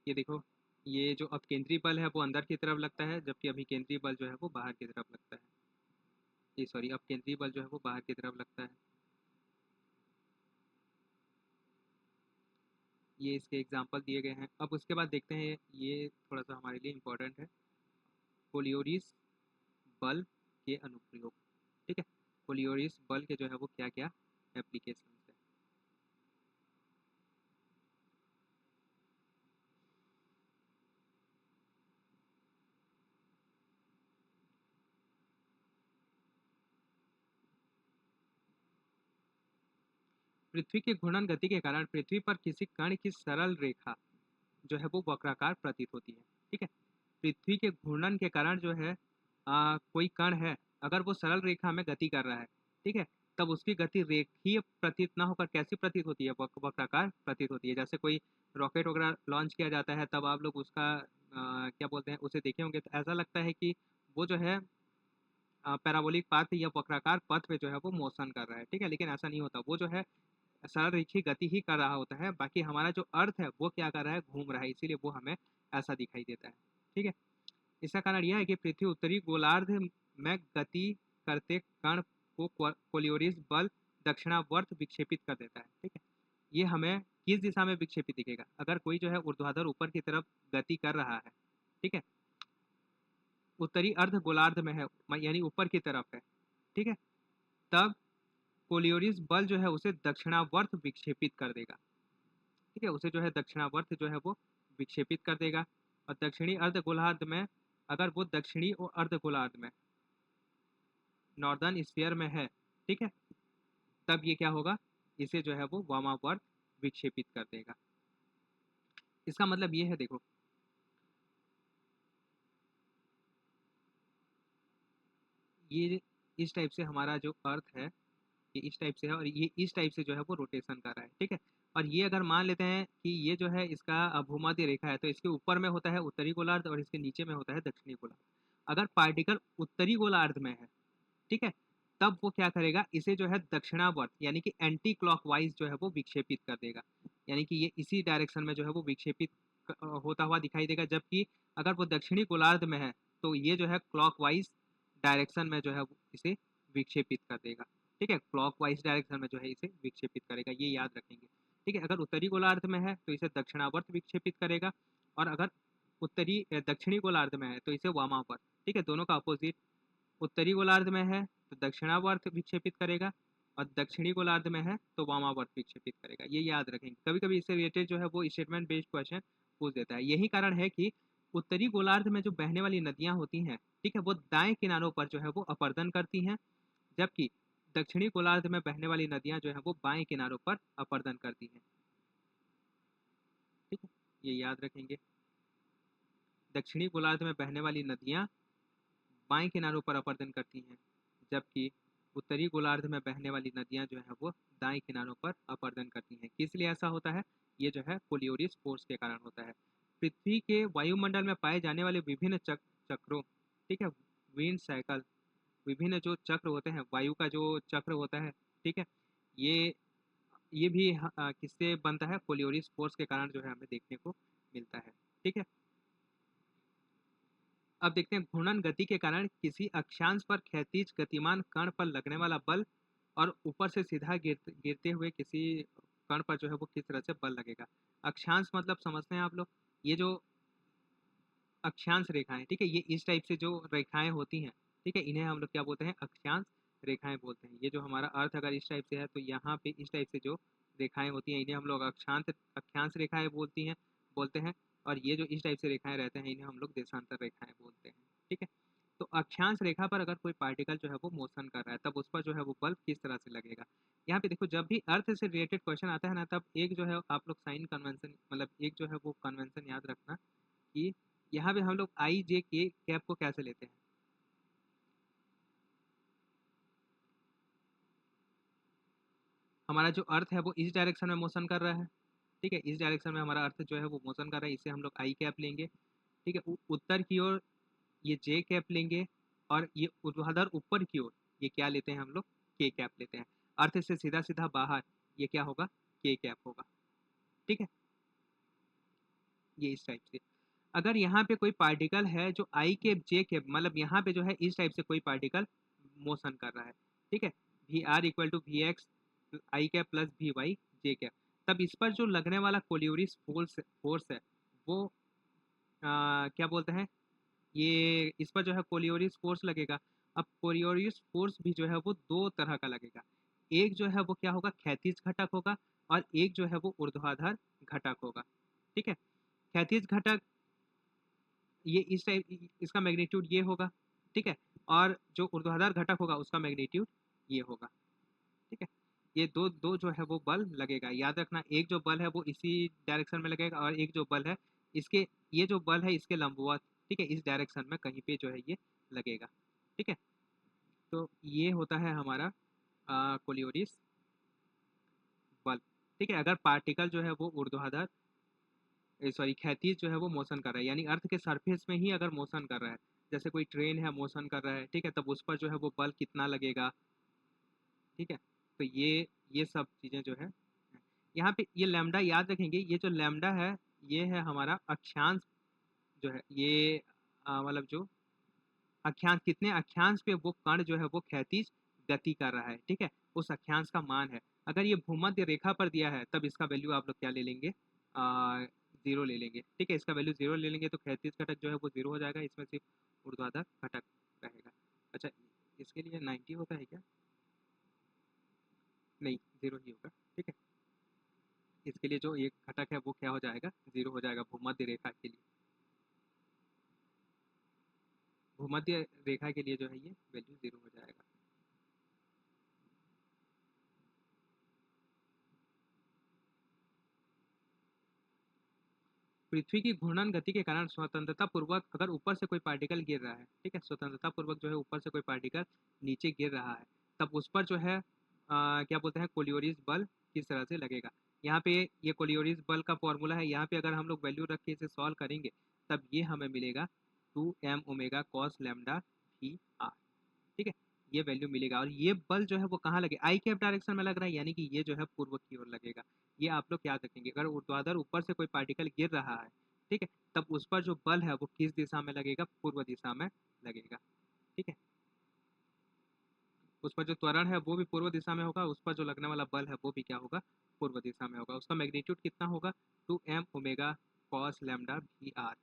ये देखो, ये जो अपकेंद्रीय बल है वो अंदर की तरफ लगता है, जबकि अभी केंद्रीय बल जो है वो बाहर की तरफ लगता है। ये सॉरी, अपकेंद्रीय बल जो है वो बाहर की तरफ लगता है। ये इसके एग्जाम्पल दिए गए हैं। अब उसके बाद देखते हैं, ये थोड़ा सा हमारे लिए इम्पोर्टेंट है, कोलियोरिस बल के अनुप्रयोग। ठीक है, कोलियोरिस बल के जो है वो क्या क्या एप्लीकेशन है। पृथ्वी की घूर्णन गति के कारण पृथ्वी पर किसी कण की सरल रेखा जो है वो वक्राकार प्रतीत होती है। ठीक है, पृथ्वी के घूर्णन के कारण जो है कोई कण है, अगर वो सरल रेखा में गति कर रहा है, ठीक है, तब उसकी गति रेखीय प्रतीत ना होकर कैसी प्रतीत होती है, वक्राकार प्रतीत होती है। जैसे कोई रॉकेट वगैरह लॉन्च किया जाता है तब आप लोग उसका क्या बोलते हैं, उसे देखे होंगे, तो ऐसा लगता है कि वो जो है पैराबोलिक पाथ या वक्राकार पथ पे जो है वो मोशन कर रहा है। ठीक है, लेकिन ऐसा नहीं होता, वो जो है सरल रेखीय गति ही कर रहा होता है, बाकी हमारा जो अर्थ है वो क्या कर रहा है, घूम रहा है, इसीलिए वो हमें ऐसा दिखाई देता है। ठीक है, इसका कारण यह है कि पृथ्वी उत्तरी गोलार्ध में गति करते कण को कोलियोरिस बल दक्षिणावर्त विक्षेपित कर देता है। ठीक है, ये हमें किस दिशा में विक्षेपित दिखेगा, अगर कोई जो है ऊर्ध्वाधर ऊपर की तरफ गति कर रहा है, ठीक है, उत्तरी अर्ध गोलार्ध में है, यानी ऊपर की तरफ है, ठीक है, तब कोलियोरिस बल जो है उसे दक्षिणावर्त विक्षेपित कर देगा, ठीक है, उसे जो है दक्षिणावर्त जो है वो विक्षेपित कर देगा। और दक्षिणी अर्ध गोलार्ध में, अगर वो दक्षिणी और अर्ध गोलार्ध में, नॉर्दर्न स्फीयर में है, ठीक है, तब ये क्या होगा, इसे जो है वो वामावर्त विक्षेपित कर देगा। इसका मतलब ये है, देखो ये इस टाइप से हमारा जो अर्थ है ये इस टाइप से है, और ये इस टाइप से जो है वो रोटेशन कर रहा है, ठीक है। और ये अगर मान लेते हैं कि ये जो है इसका भूमध्य रेखा है, तो इसके ऊपर में होता है उत्तरी गोलार्ध और इसके नीचे में होता है दक्षिणी गोलार्ध। अगर पार्टिकल उत्तरी गोलार्ध में है, ठीक है, तब वो क्या करेगा, इसे जो है दक्षिणावर्त यानी कि एंटी क्लॉकवाइज जो है वो विक्षेपित कर देगा, यानी कि ये इसी डायरेक्शन में जो है वो विक्षेपित होता हुआ दिखाई देगा। जबकि अगर वो दक्षिणी गोलार्ध में है तो ये जो है क्लॉकवाइज डायरेक्शन में जो है वो इसे विक्षेपित कर देगा, ठीक है, क्लॉकवाइज डायरेक्शन में जो है इसे विक्षेपित करेगा, ये याद रखेंगे, ठीक है। अगर उत्तरी गोलार्ध में है तो इसे दक्षिणावर्त विक्षेपित करेगा, और अगर दक्षिणी गोलार्ध में है तो इसे वामावर्त, ठीक है, दोनों का अपोजिट। उत्तरी गोलार्ध में है तो दक्षिणावर्त विक्षेपित करेगा, और दक्षिणी गोलार्ध में है तो वामावर्त विक्षेपित करेगा, ये याद रखेंगे। कभी कभी इससे रिलेटेड जो है वो स्टेटमेंट बेस्ड क्वेश्चन पूछ देता है। यही कारण है कि उत्तरी गोलार्ध में जो बहने वाली नदियां होती हैं, ठीक है, वो दाएं किनारों पर जो है वो अपर्दन करती हैं, जबकि दक्षिणी गोलार्ध में बहने वाली नदियां जो है वो बाएं किनारों पर अपर्दन करती हैं, ठीक है, ये याद रखेंगे। दक्षिणी गोलार्ध में बहने वाली नदियां बाएं किनारों पर अपर्दन करती हैं, जबकि उत्तरी गोलार्ध में बहने वाली नदियां जो है वो दाएं किनारों पर अपर्दन करती हैं। किस लिए ऐसा होता है, ये जो है कोलियोरिस फोर्स के कारण होता है। पृथ्वी के वायुमंडल में पाए जाने वाले विभिन्न चक्रों, ठीक है, विंड साइकिल, विभिन्न जो चक्र होते हैं, वायु का जो चक्र होता है, ठीक है, ये ये भी किससे बनता है, कोलियोरिस फोर्स के कारण जो है हमें देखने को मिलता है, ठीक है। अब देखते हैं घूर्णन गति के कारण किसी अक्षांश पर क्षैतिज गतिमान कण पर लगने वाला बल, और ऊपर से सीधा गिरते हुए किसी कण पर जो है वो किस तरह से बल लगेगा। अक्षांश मतलब समझते हैं आप लोग, ये जो अक्षांश रेखाएं, ठीक है, ये इस टाइप से जो रेखाएं होती हैं, ठीक है, इन्हें हम लोग क्या बोलते हैं, अक्षांश रेखाएं बोलते हैं। ये जो हमारा अर्थ अगर इस टाइप से है तो यहाँ पे इस टाइप से जो रेखाएं होती हैं इन्हें हम लोग अक्षांश अक्षांश रेखाएं बोलते हैं। और ये जो इस टाइप से रेखाएं रहते हैं इन्हें हम लोग देशांतर रेखाएं बोलते हैं, ठीक है। तो अक्षांश रेखा पर अगर कोई पार्टिकल जो है वो मोशन कर रहा है, तब उस पर जो है वो बल किस तरह से लगेगा। यहाँ पे देखो, जब भी अर्थ से रिलेटेड क्वेश्चन आता है ना, तब एक जो है आप लोग साइन कन्वेंशन, मतलब एक जो है वो कन्वेंशन याद रखना कि यहाँ पे हम लोग आई जे के कैप को कैसे लेते हैं। हमारा जो अर्थ है वो इस डायरेक्शन में मोशन कर रहा है, ठीक है, इस डायरेक्शन में हमारा अर्थ जो है वो मोशन कर रहा है, इसे हम लोग आई कैप लेंगे, ठीक है। उत्तर की ओर ये जे कैप लेंगे, और ये ऊर्ध्वाधर ऊपर की ओर ये क्या लेते हैं हम लोग, के कैप लेते हैं। अर्थ से सीधा सीधा बाहर ये क्या होगा, के कैप होगा, ठीक है, ये इस टाइप से। अगर यहाँ पे कोई पार्टिकल है जो आई कैप जे कैप, मतलब यहाँ पे जो है इस टाइप से कोई पार्टिकल मोशन कर रहा है, ठीक है, V R equal to V X I cap plus V Y J cap, तब इस पर जो लगने वाला कोलियोरिस फोर्स है वो क्या बोलते हैं, ये इस पर जो है कोलियोरिस फोर्स लगेगा। अब कोलियोरिस फोर्स भी जो है वो दो तरह का लगेगा, एक जो है वो क्या होगा, क्षैतिज घटक होगा, और एक जो है वो ऊर्ध्वाधर घटक होगा, ठीक है। क्षैतिज घटक ये इस टाइप, इसका मैग्नीट्यूड ये होगा, ठीक है, और जो ऊर्ध्वाधर घटक होगा उसका मैग्नीट्यूड ये होगा, ठीक है। ये दो दो जो है वो बल लगेगा, याद रखना, एक जो बल है वो इसी डायरेक्शन में लगेगा, और एक जो बल है इसके, ये जो बल है इसके लंबवत, ठीक है, इस डायरेक्शन में कहीं पे जो है ये लगेगा, ठीक है। तो ये होता है हमारा कोलियोरिस बल, ठीक है। अगर पार्टिकल जो है वो ऊर्ध्वाधर, सॉरी, क्षैतिज जो है वो मोशन कर रहा है, यानी अर्थ के सरफेस में ही अगर मोशन कर रहा है, जैसे कोई ट्रेन है मोशन कर रहा है, ठीक है, तब उस पर जो है वो बल कितना लगेगा, ठीक है। तो ये सब चीज़ें जो है यहाँ पे, ये लैम्डा याद रखेंगे, ये जो लैम्डा है ये है हमारा अक्षांश जो है, ये मतलब जो अक्षांश, कितने अक्षांश पे वो कण जो है वो क्षैतिज गति कर रहा है, ठीक है, उस अक्षांश का मान है। अगर ये भूमध्य रेखा पर दिया है तब इसका वैल्यू आप लोग क्या ले लेंगे, जीरो ले लेंगे, ठीक है, इसका वैल्यू जीरो ले लेंगे तो क्षैतिज घटक जो है वो जीरो हो जाएगा, इसमें सिर्फ ऊर्ध्वाधर घटक रहेगा। अच्छा, इसके लिए 90 होता है क्या? नहीं, 0 ही होगा। ठीक है, इसके लिए जो एक घटक है वो क्या हो जाएगा? 0 हो जाएगा भूमध्य रेखा के लिए। भूमध्य रेखा के लिए जो है ये वैल्यू 0 हो जाएगा। पृथ्वी की घूर्णन गति के कारण स्वतंत्रता पूर्वक अगर ऊपर से कोई पार्टिकल गिर रहा है, ठीक है, स्वतंत्रता पूर्वक जो है ऊपर से कोई पार्टिकल नीचे गिर रहा है, तब उस पर जो है क्या बोलते हैं, कोलियोरिस बल किस तरह से लगेगा। यहाँ पे ये कोलियोरिस बल का फॉर्मूला है। यहाँ पे अगर हम लोग वैल्यू रख के इसे सॉल्व करेंगे तब ये हमें मिलेगा 2m ओमेगा कॉस लैम्डा भी आर। ठीक है, ये वैल्यू मिलेगा। और ये बल जो है वो कहाँ लगे? आई कैप डायरेक्शन में लग रहा है, यानी कि ये जो है पूर्व की ओर लगेगा। ये आप लोग याद रखेंगे। अगर ऊर्ध्वाधर ऊपर से कोई पार्टिकल गिर रहा है, ठीक है, तब उस पर जो बल है वो किस दिशा में लगेगा? पूर्व दिशा में लगेगा। ठीक है, उस पर जो त्वरण है वो भी पूर्व दिशा में होगा, उस पर जो लगने वाला बल है वो भी क्या होगा? पूर्व दिशा में होगा। उसका मैग्नीट्यूड कितना होगा? 2m ओमेगा कॉस लैम्डा भी आर।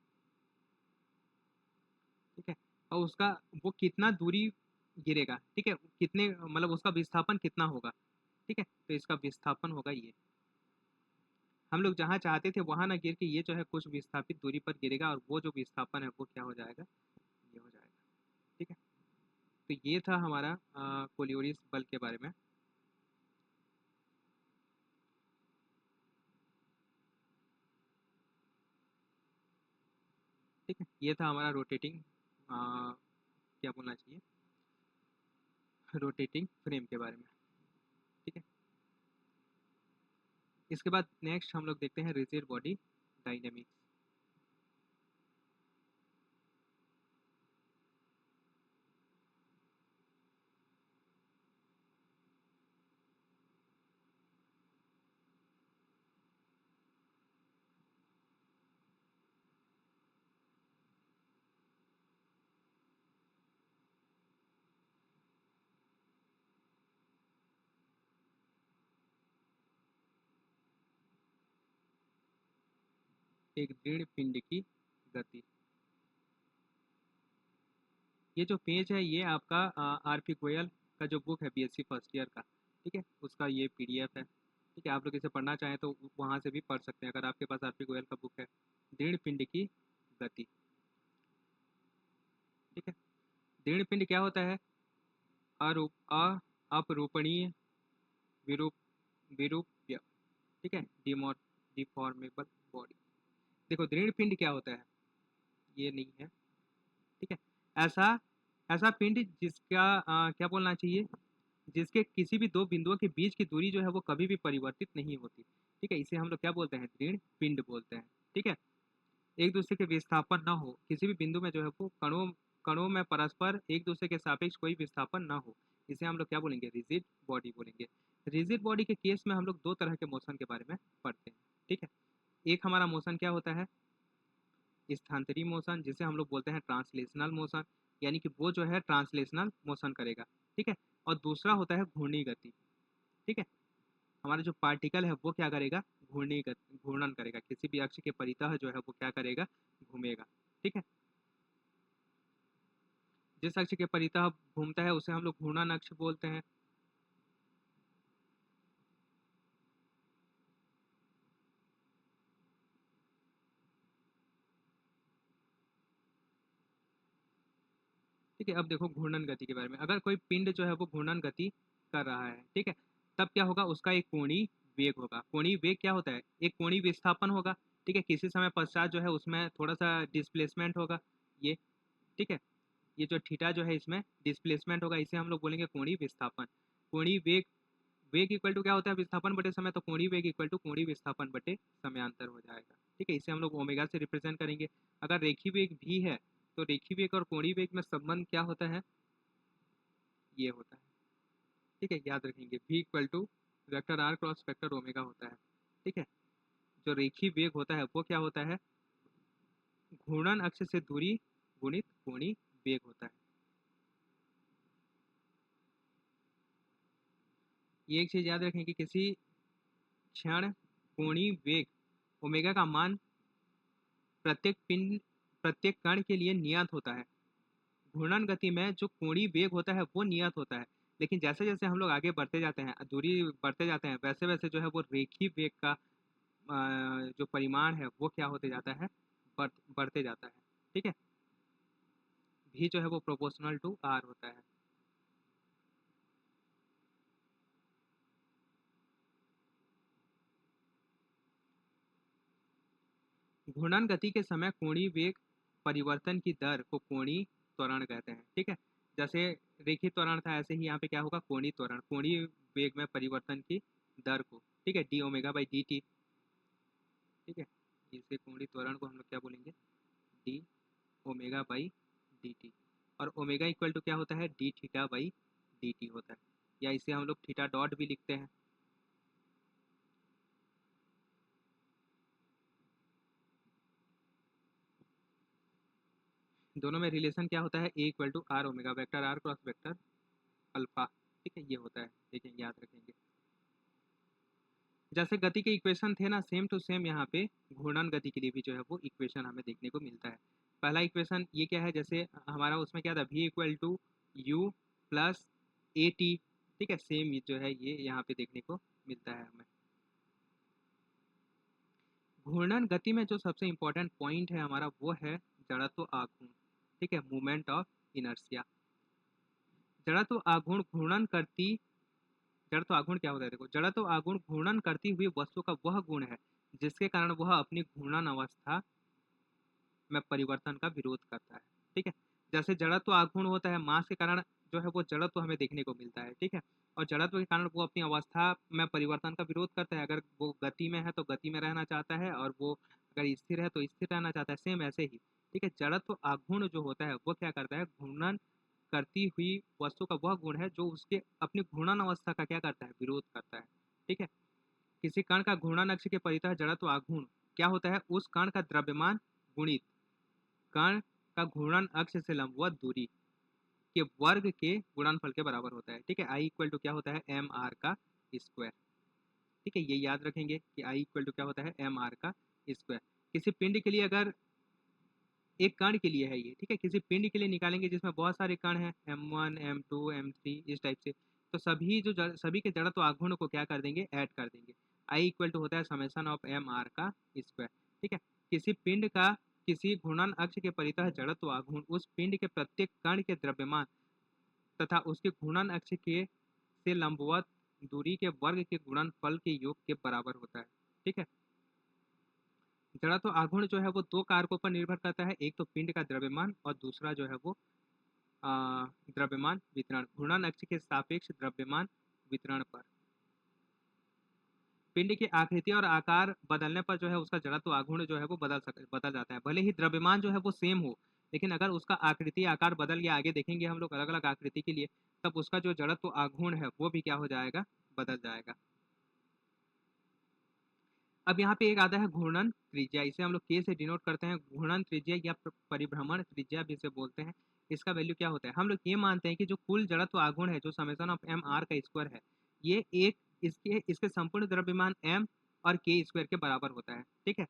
ठीक है, और उसका वो कितना दूरी गिरेगा, ठीक है, कितने मतलब उसका विस्थापन कितना होगा। ठीक है, तो इसका विस्थापन होगा ये। हम लोग जहाँ चाहते थे वहाँ ना गिर के ये जो है कुछ विस्थापित दूरी पर गिरेगा, और वो जो विस्थापन है वो क्या हो जाएगा? ये हो जाएगा। ठीक है, तो ये था हमारा कोलियोरिस बल के बारे में। ठीक है, ये था हमारा रोटेटिंग क्या बोलना चाहिए, रोटेटिंग फ्रेम के बारे में। ठीक है, इसके बाद नेक्स्ट हम लोग देखते हैं रिजिड बॉडी डायनेमिक्स। एक दृढ़ पिंड की गति। ये जो पेज है ये आपका आर पी गोयल का जो बुक है बीएससी फर्स्ट ईयर का, ठीक है, उसका ये पीडीएफ है। ठीक है, आप लोग इसे पढ़ना चाहें तो वहाँ से भी पढ़ सकते हैं अगर आपके पास आर पी गोयल का बुक है। दृढ़ पिंड की गति। ठीक है, दृढ़ पिंड क्या होता है? अपरूपणीय, विरूप विरूप्य, ठीक है, डिफॉर्मेबल बॉडी। देखो दृढ़ पिंड क्या होता है, ये नहीं है। ठीक है, ऐसा ऐसा पिंड जिसका क्या बोलना चाहिए, जिसके किसी भी दो बिंदुओं के बीच की दूरी जो है वो कभी भी परिवर्तित नहीं होती। ठीक है, इसे हम लोग क्या बोलते हैं? दृढ़ पिंड बोलते हैं। ठीक है, एक दूसरे के विस्थापन ना हो, किसी भी बिंदु में जो है वो कणों कणों में परस्पर एक दूसरे के सापेक्ष कोई विस्थापन ना हो, इसे हम लोग क्या बोलेंगे? रिजिड बॉडी बोलेंगे। रिजिड बॉडी के केस में हम लोग दो तरह के मोशन के बारे में पढ़ते हैं। ठीक है, एक हमारा मोशन क्या होता है? स्थानांतरी मोशन, जिसे हम लोग बोलते हैं ट्रांसलेशनल मोशन, यानी कि वो जो है ट्रांसलेशनल मोशन करेगा। ठीक है, और दूसरा होता है घूर्णी गति। ठीक है, हमारा जो पार्टिकल है वो क्या करेगा? घूर्णन करेगा, किसी भी अक्ष के परितः जो है वो क्या करेगा? घूमेगा। ठीक है, जिस अक्ष के परितः घूमता है उसे हम लोग घूर्णन अक्ष बोलते हैं। ठीक है, अब देखो घूर्णन गति के बारे में। अगर कोई पिंड जो है वो घूर्णन गति कर रहा है, ठीक है, तब क्या होगा? उसका एक कोणीय वेग होगा। कोणीय वेग क्या होता है? एक कोणीय विस्थापन होगा। ठीक है, किसी समय पश्चात जो है उसमें थोड़ा सा डिस्प्लेसमेंट होगा ये। ठीक है, ये जो थीटा जो है इसमें डिस्प्लेसमेंट होगा, इसे हम लोग बोलेंगे कोणीय विस्थापन। कोणीय वेग, वेग इक्वल टू क्या होता है? विस्थापन बटे समय, तो कोणीय वेग इक्वल टू कोणीय विस्थापन बटे समयांतर हो जाएगा। ठीक है, इसे हम लोग ओमेगा से रिप्रेजेंट करेंगे। अगर रेखीय वेग भी है तो रेखीय वेग और कोणीय वेग में संबंध क्या होता है? ये होता है। ठीक है, याद रखेंगे v equal to vector R cross vector omega होता है। ठीक है, जो रेखीय वेग होता है वो क्या होता है? घूर्णन अक्ष से दूरी गुणित कोणीय वेग होता है। ये एक चीज याद रखें कि किसी क्षण कोणीय वेग ओमेगा का मान प्रत्येक पिंड, प्रत्येक कण के लिए नियत होता है। घूर्णन गति में जो कोणीय वेग होता है वो नियत होता है, लेकिन जैसे जैसे हम लोग आगे बढ़ते जाते हैं, दूरी बढ़ते जाते हैं, वैसे वैसे जो है वो रेखीय वेग का जो परिमाण है वो क्या होते जाता है, बढ़ते जाता है। ठीक है, भी जो है वो प्रोपोर्शनल टू आर होता है। घूर्णन गति के समय कोणीय वेग परिवर्तन की दर को कोणीय त्वरण कहते हैं। ठीक है, जैसे रेखीय त्वरण था, ऐसे ही यहाँ पे क्या होगा, कोणीय त्वरण, कोणीय वेग में परिवर्तन की दर को, ठीक है, D omega by D T. ठीक है, इसे कोणीय त्वरण को हम लोग क्या बोलेंगे, D omega by D T. और ओमेगा इक्वल टू क्या होता है, D theta by D T होता है, या इसे हम लोग थीटा डॉट भी लिखते हैं। दोनों में रिलेशन क्या होता है, A equal to R omega, vector R cross vector alpha. ठीक है, ये होता है, देखेंगे, याद रखेंगे। जैसे गति के इक्वेशन थे ना, सेम टू सेम यहाँ पे घूर्णन गति के लिए भी जो है वो इक्वेशन हमें देखने को मिलता है। पहला इक्वेशन ये क्या है, जैसे हमारा उसमें क्या था, v equal to U plus A T. ठीक है, सेम जो है ये यहाँ पे देखने को मिलता है हमें। घूर्णन गति में जो सबसे इम्पोर्टेंट पॉइंट है हमारा वो है जड़त्व आघूर्ण। ठीक है, मूवमेंट ऑफ इनर्शिया। जड़त्व आघूर्ण घूर्णन करती, जड़त्व आघूर्ण क्या होता है, देखो, जड़त्व आघूर्ण घूर्णन करती हुई वस्तु का वह गुण है जिसके कारण वह अपनी घूर्णन अवस्था में परिवर्तन का विरोध करता है। ठीक है, जैसे जड़त्व आघूर्ण होता है, मास के कारण जो है वो जड़त्व हमें देखने को मिलता है। ठीक है, और जड़त्व के कारण वो अपनी अवस्था में परिवर्तन का विरोध करता है। अगर वो गति में है तो गति में रहना चाहता है, और वो अगर स्थिर है तो स्थिर रहना चाहता है, सेम ऐसे ही। ठीक है, जड़त्व आघूर्ण जो होता है वो क्या करता है, घूर्णन करती हुई वस्तु का वह गुण है जो उसके अपनी घूर्णन अवस्था का क्या करता है, विरोध करता है। ठीक है, किसी कण का घूर्णन अक्ष के परितः जड़त्व आघूर्ण क्या होता है, उस कण का द्रव्यमान गुणित कण का घूर्णन अक्ष से लंबवत दूरी के वर्ग के गुणनफल के बराबर होता है। ठीक है, आई इक्वल टू क्या होता है, एम आर का स्क्वायर। ठीक है, ये याद रखेंगे कि आई इक्वल टू क्या होता है, एम आर का स्क्वायर। किसी पिंड के लिए, अगर एक कण के लिए है ये, ठीक है, किसी पिंड के लिए निकालेंगे जिसमें बहुत सारे कण हैं, M1 M2 M3 इस टाइप से, तो सभी जो सभी के जड़त्व आघूर्ण को क्या कर देंगे, ऐड कर देंगे। आई इक्वल टू होता है समेशन ऑफ एम आर का स्क्वायर। ठीक है, किसी पिंड का किसी घूर्णन अक्ष के परितः जड़त्व आघूर्ण उस पिंड के प्रत्येक कण के द्रव्यमान तथा उसके घूर्णन अक्ष के से लंबवत दूरी के वर्ग के गुणनफल के योग के बराबर होता है। ठीक है, जड़त्व आघूर्ण जो है वो दो कारकों पर निर्भर करता है, एक तो पिंड का द्रव्यमान और दूसरा जो है वो द्रव्यमान वितरण, घूर्णन अक्ष के सापेक्ष द्रव्यमान वितरण पर। पिंड की आकृति और आकार बदलने पर जो है उसका जड़त्व आघूर्ण जो है वो बदल जाता है। भले ही द्रव्यमान जो है वो सेम हो, लेकिन अगर उसका आकृति आकार बदल गया, आगे देखेंगे हम लोग अलग अलग आकृति के लिए, तब उसका जो जड़त्व आघूर्ण है वो भी क्या हो जाएगा, बदल जाएगा। अब यहाँ पे एक आता है घूर्णन त्रिज्या, इसे हम लोग के से डिनोट करते हैं, घूर्णन त्रिज्या या परिभ्रमण त्रिज्या भी इसे बोलते हैं। इसका वैल्यू क्या होता है, हम लोग ये मानते हैं कि जो कुल जड़त्व आघूर्ण है, जो समेशन ऑफ एम आर का स्क्वायर है, ये एक इसके इसके संपूर्ण द्रव्यमान एम और के स्क्वायर के बराबर होता है। ठीक है,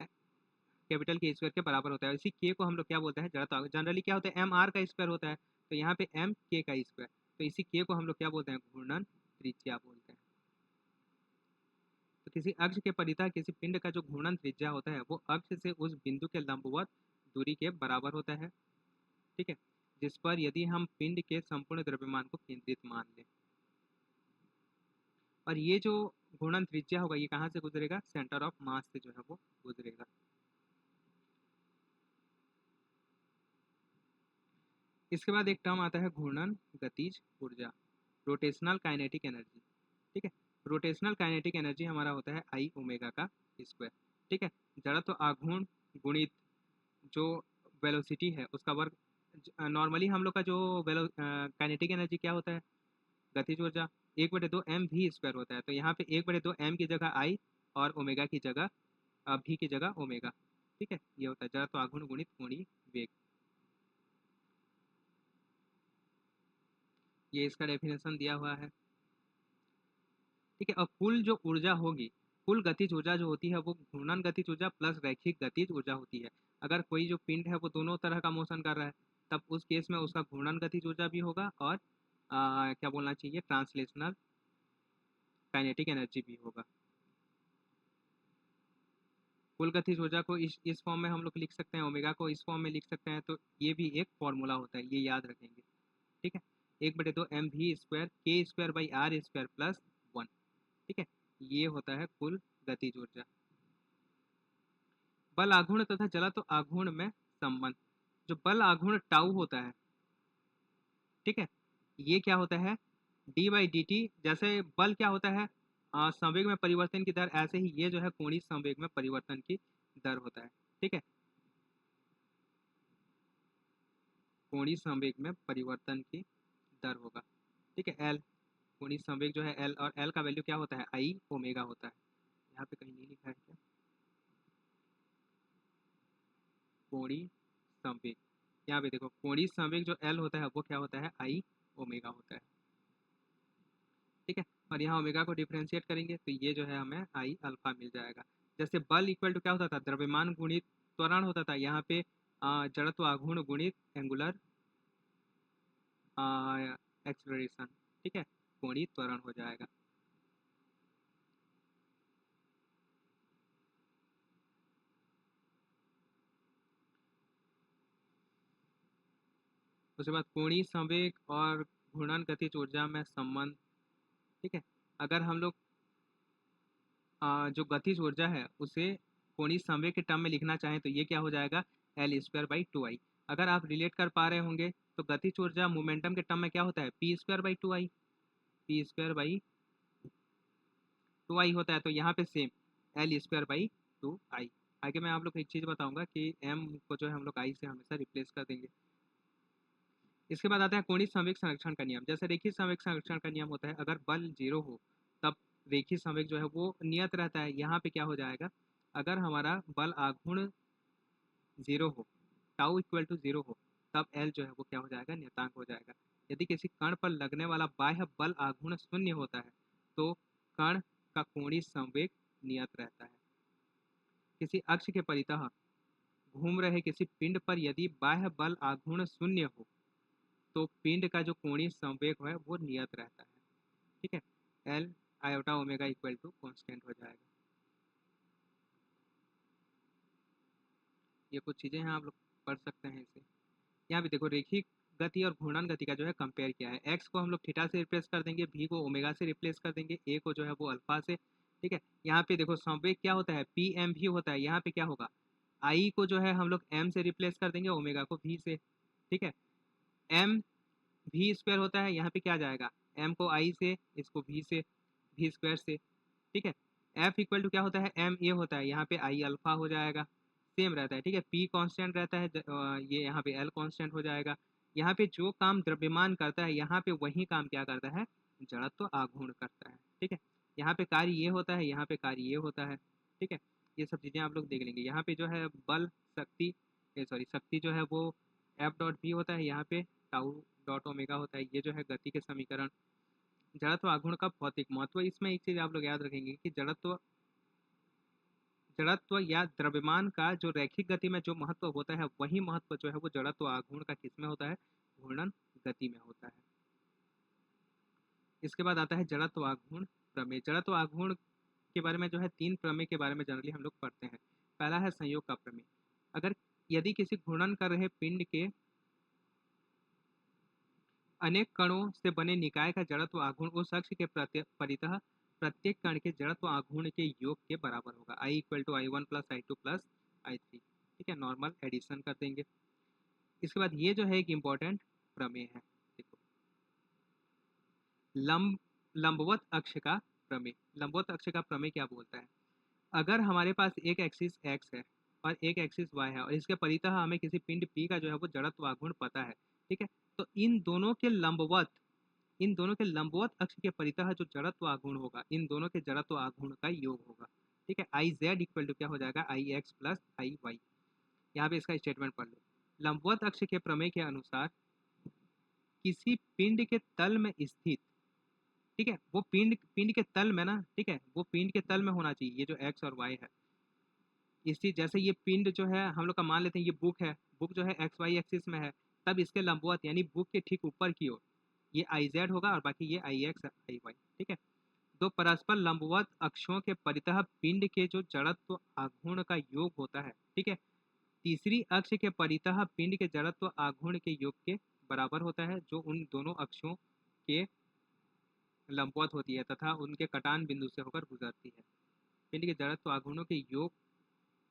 कैपिटल के स्क्वायर के बराबर होता है। इसी के को हम लोग क्या बोलते हैं, जड़त्व। जनरली क्या होता है, एम आर का स्क्वायर होता है, तो यहाँ पे एम के का स्क्वायर, तो इसी के को हम लोग क्या बोलते हैं, घूर्णन त्रिज्या बोलते हैं। तो किसी अक्ष के परितः किसी पिंड का जो घूर्णन त्रिज्या होता है वो अक्ष से उस बिंदु के लंबवत दूरी के बराबर होता है। ठीक है, जिस पर यदि हम पिंड के संपूर्ण द्रव्यमान को केंद्रित मान लें, और ये जो घूर्णन त्रिज्या होगा ये कहाँ से गुजरेगा, सेंटर ऑफ मास से जो है वो गुजरेगा। इसके बाद एक टर्म आता है घूर्णन गतिज ऊर्जा, रोटेशनल काइनेटिक एनर्जी। ठीक है, रोटेशनल काइनेटिक एनर्जी हमारा होता है आई ओमेगा का स्क्वायर। ठीक है, जड़त्व आघूर्ण गुणित जो वेलोसिटी है उसका वर्ग। नॉर्मली हम लोग का जो काइनेटिक एनर्जी क्या होता है, गतिज ऊर्जा, 1/2 एम भी स्क्वायर होता है, तो यहाँ पे 1/2 एम की जगह आई और ओमेगा की जगह भी की जगह ओमेगा। ठीक है, ये होता है जड़त्व आघूर्ण गुणित कोणीय वेग। ये इसका डेफिनेशन दिया हुआ है। ठीक है, और कुल जो ऊर्जा होगी, कुल गतिज ऊर्जा जो होती है वो घूर्णन गतिज ऊर्जा प्लस रैखिक गतिज ऊर्जा होती है। अगर कोई जो पिंड है वो दोनों तरह का मोशन कर रहा है, तब उस केस में उसका घूर्णन गतिज ऊर्जा भी होगा और क्या बोलना चाहिए, ट्रांसलेशनल काइनेटिक एनर्जी भी होगा। कुल गतिज ऊर्जा को इस फॉर्म में हम लोग लिख सकते हैं, ओमेगा को इस फॉर्म में लिख सकते हैं, तो ये भी एक फॉर्मूला होता है, ये याद रखेंगे। ठीक है, 1/2 mv² k² by r² plus 1। ठीक है, ये होता है कुल गतिज ऊर्जा। बल आघूर्ण तथा जड़त्व आघूर्ण में संबंध। जो बल आघूर्ण टाउ होता है, ठीक है, ये क्या होता है, d/dt। जैसे बल क्या होता है, संवेग में परिवर्तन की दर, ऐसे ही ये जो है कोणीय संवेग में परिवर्तन की दर होता है। ठीक है, कोणीय संवेग में परिवर्तन की दर होगा। ठीक है, एल कोणीय संवेग जो है एल, और एल का वैल्यू क्या होता है, आई ओमेगा होता है। यहाँ पे कहीं नहीं लिखा है क्या, कोणीय संवेग, यहाँ पे देखो कोणीय संवेग जो एल होता है वो क्या होता है, आई ओमेगा होता है। ठीक है, और यहाँ ओमेगा को डिफ्रेंशिएट करेंगे तो ये जो है हमें आई अल्फा मिल जाएगा। जैसे बल इक्वल टू क्या होता था, द्रव्यमान गुणित त्वरण होता था, यहाँ पे जड़त्व आघूर्ण गुणित एंगुलर एक्सलरेशन। ठीक है, कोणीय त्वरण हो जाएगा। उसके बाद कोणीय संवेग और घूर्णन गतिज ऊर्जा में संबंध। ठीक है, अगर हम लोग जो गतिज ऊर्जा है उसे कोणीय संवेग के टर्म में लिखना चाहें तो ये क्या हो जाएगा, L²/2I। अगर आप रिलेट कर पा रहे होंगे तो गतिज ऊर्जा मोमेंटम के टर्म में क्या होता है, P²/2I, P²/2I होता है। तो यहाँ पे सेम L²/2I। आगे मैं आप लोग को एक चीज़ बताऊंगा कि M को जो है हम लोग I से हमेशा रिप्लेस कर देंगे। इसके बाद आता है कोणीय संवेग संरक्षण का नियम। जैसे रेखीय संवेग संरक्षण का नियम होता है, अगर बल 0 हो तब रेखीय संवेग जो है वो नियत रहता है। यहाँ पे क्या हो जाएगा, अगर हमारा बल आघूर्ण 0 हो, टाउ इक्वल टू 0 हो, तब एल जो है वो क्या हो जाएगा, नियतांक हो जाएगा। यदि किसी कण पर लगने वाला बाह्य बल आघूर्ण 0 होता है तो कण का कोणीय संवेग नियत रहता है। किसी अक्ष के परितः घूम रहे किसी पिंड पर यदि बाह्य बल आघूर्ण 0 हो तो पिंड का जो कोणीय संवेग है वो नियत रहता है। ठीक है, L iota omega equal to constant हो जाएगा। ये कुछ चीज़ें हैं, आप लोग पढ़ सकते हैं इसे। यहाँ भी देखो रेखिक गति और घूर्णन गति का जो है कंपेयर किया है। एक्स को हम लोग थीटा से रिप्लेस कर देंगे, भी को ओमेगा से रिप्लेस कर देंगे, ए को जो है वो अल्फा से। ठीक है, यहाँ पे देखो संवेग क्या होता है, पी एम भी होता है। यहाँ पे क्या होगा, आई को जो है हम लोग एम से रिप्लेस कर देंगे, ओमेगा को भी से। ठीक है, एम V² होता है, यहाँ पे क्या जाएगा, एम को आई से, इसको भी से, V² से। ठीक है, एफ इक्वल टू क्या होता है, एम ए होता है, यहाँ पे आई अल्फा हो जाएगा, सेम रहता है। ठीक है, पी कांस्टेंट रहता है, ये यहाँ पे एल कांस्टेंट हो जाएगा। यहाँ पे जो काम द्रव्यमान करता है, यहाँ पे वही काम क्या करता है, जड़त्व आघूर्ण करता है। ठीक है, यहाँ पे कार्य ये होता है, यहाँ पे कार्य ये होता है। ठीक है, ये सब चीज़ें आप लोग देख लेंगे। यहाँ पे जो है बल शक्ति, सॉरी शक्ति जो है वो F.V होता है, यहाँ पे टाउ डॉट ओमेगा होता है। ये जो है गति के समीकरण। जड़त्व आघूर्ण का भौतिक महत्व, इसमें एक चीज आप लोग याद रखेंगे कि जड़त्व जड़त्व या द्रव्यमान का जो रैखिक गति में जो महत्व होता है वही महत्व जो है वो जड़त्व आघूर्ण का किस में होता है, घूर्णन गति में होता है। इसके बाद आता है जड़त्व आघूर्ण प्रमेय। जड़त्व आघूर्ण के बारे में जो है 3 प्रमेय के बारे में जनरली हम लोग पढ़ते हैं। पहला है संयोग का प्रमेय। अगर यदि किसी घूर्णन कर रहे पिंड के अनेक कणों से बने निकाय का जड़त्व आघूर्ण उस अक्ष के परितः प्रत्येक कण के जड़त्व आघूर्ण के योग के बराबर होगा, I equal to I1 plus I2 plus I3। ठीक है, नॉर्मल एडिशन कर देंगे। इसके बाद ये जो है एक इम्पॉर्टेंट प्रमेय है, देखो लंबवत अक्ष का प्रमेय। लंबवत अक्ष का प्रमेय क्या बोलता है, अगर हमारे पास एक एक्सिस एक्स है और एक एक्सिस वाई है और इसके परितः हमें किसी पिंड पी का जो है वो जड़त्व आघूर्ण पता है। ठीक है, तो इन दोनों के लंबवत अक्ष के परितः जो जड़त्व आघूर्ण होगा, इन दोनों के जड़त्व आघूर्ण का योग होगा। ठीक है, आई जेड इक्वल टू क्या हो जाएगा, आई एक्स प्लस आई वाई। यहाँ पे इसका स्टेटमेंट पढ़ लो। लंबवत अक्ष के प्रमेय के अनुसार किसी पिंड के तल में स्थित, ठीक है, वो पिंड पिंड के तल में ना, ठीक है, वो पिंड के तल में होना चाहिए, ये जो एक्स और वाई है। इस चीज जैसे ये पिंड जो है हम लोग का मान लेते हैं ये बुक है, बुक जो है एक्स वाई एक्सिस में है, तब इसके लंबवत यानी बुक के ठीक ऊपर की ओर ये आई जेड होगा और बाकी ये आई एक्स आई वाई। ठीक है, दो परस्पर लंबवत अक्षों के परितः पिंड के जो जड़त्व आघूर्ण का योग होता है, ठीक है, तीसरी अक्ष के परितः पिंड के जड़त्व आघूर्ण के योग के बराबर होता है, जो उन दोनों अक्षों के लंबवत होती है तथा उनके कटान बिंदु से होकर गुजरती है। पिंड के जड़त्व आघूर्णों के योग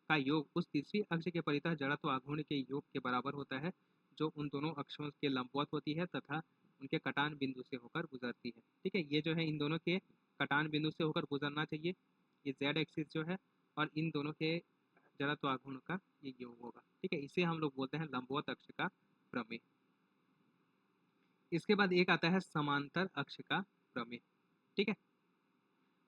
का योग उस तीसरी अक्ष के परितः जड़त्व आघूर्ण के योग के बराबर होता है, जो उन दोनों अक्षों के लंबवत होती है तथा उनके कटान बिंदु से होकर गुजरती है। ठीक है, ये जो है इन दोनों के कटान बिंदु से होकर गुजरना चाहिए, ये जेड एक्सिस जो है, और इन दोनों के जड़त्व आघूर्ण का ये योग होगा। ठीक है, इसे हम लोग बोलते हैं लंबवत अक्ष का प्रमेय। इसके बाद एक आता है समांतर अक्ष का प्रमेय। ठीक है,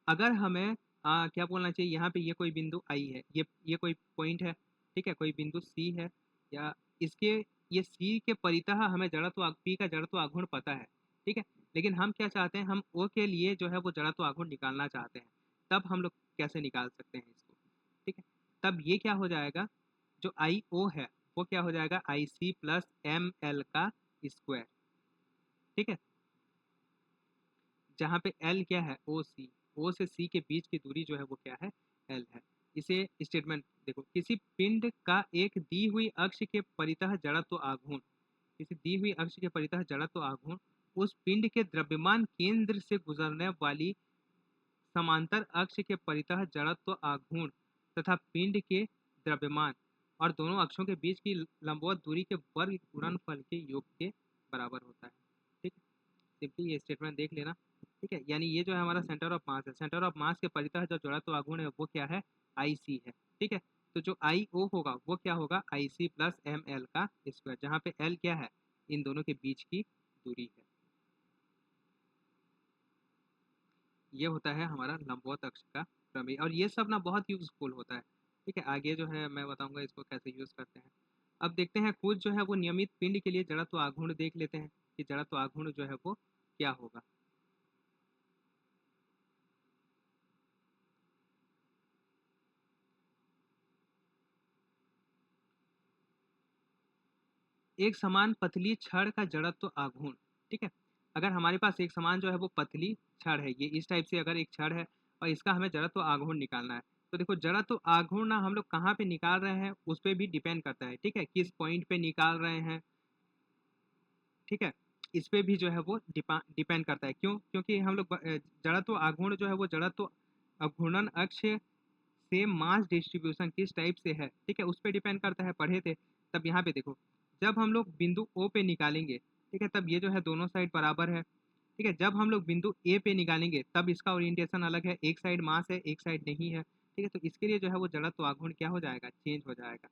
अगर हमें क्या बोलना चाहिए, यहाँ पे ये कोई बिंदु आई है, ये कोई पॉइंट है, ठीक है, कोई बिंदु सी है, या इसके ये सी के परितः हमें जड़त्व पी का जड़त्व आघूर्ण पता है। ठीक है, लेकिन हम क्या चाहते हैं, हम ओ के लिए जो है वो जड़त्व आघूर्ण निकालना चाहते हैं। तब हम लोग कैसे निकाल सकते हैं इसको? ठीक है, तब ये क्या हो जाएगा, जो आई ओ है वो क्या हो जाएगा, आई सी प्लस एम एल का स्क्वायर। ठीक है, जहाँ पे एल क्या है, ओ सी, ओ से सी के बीच की दूरी जो है वो क्या है, एल है। इसे स्टेटमेंट देखो, किसी पिंड का एक दी हुई अक्ष के परितः जड़त्व आघूर्ण, किसी दी हुई अक्ष के परितः जड़त्व आघूर्ण उस पिंड के द्रव्यमान केंद्र से गुजरने वाली समांतर अक्ष के परितः जड़त्व आघूर्ण तथा पिंड के द्रव्यमान और दोनों अक्षों के बीच की लंबवत दूरी के वर्ग गुणनफल के योग के बराबर होता है। ठीक है, सिंपली ये स्टेटमेंट देख लेना। ठीक है, यानी ये जो है हमारा सेंटर ऑफ मास है, सेंटर ऑफ मास के परितः जो जड़त्व आघूर्ण है वो क्या है, आई सी है। ठीक है, तो जो आई ओ होगा वो क्या होगा, आई सी प्लस एम एल का स्क्वायर, जहाँ पे एल क्या है, इन दोनों के बीच की दूरी है। ये होता है हमारा लंबवत अक्ष का प्रमेय, और ये सब ना बहुत यूजफुल होता है। ठीक है, आगे जो है मैं बताऊंगा इसको कैसे यूज करते हैं। अब देखते हैं कुछ जो है वो नियमित पिंड के लिए जड़त्व आघूर्ण देख लेते हैं कि जड़त्व आघूर्ण जो है वो क्या होगा। एक समान पतली छड़ का जड़त्व आघूर्ण। ठीक है, अगर हमारे पास एक समान जो है वो पतली छड़ है, ये इस टाइप से अगर एक छड़ है और इसका हमें जड़त्व आघूर्ण निकालना है, तो देखो जड़त्व आघूर्ण ना हम लोग कहाँ पे निकाल रहे हैं उस पर भी डिपेंड करता है। ठीक है, किस पॉइंट पे निकाल रहे हैं, ठीक है, इस पे भी जो है वो डिपेंड करता है। क्यों? क्योंकि हम लोग जड़त्व आघूर्ण जो है वो जड़त्व घूर्णन अक्ष से मास डिस्ट्रीब्यूशन किस टाइप से है, ठीक है, उस पर डिपेंड करता है, पढ़े थे। तब यहाँ पे देखो, जब हम लोग बिंदु ओ पे निकालेंगे, ठीक है, तब ये जो है दोनों साइड बराबर है। ठीक है, जब हम लोग बिंदु ए पे निकालेंगे तब इसका ओरिएंटेशन अलग है, एक साइड मास है एक साइड नहीं है। ठीक है, तो इसके लिए जो है वो जड़त्व आघूर्ण क्या हो जाएगा, चेंज हो जाएगा।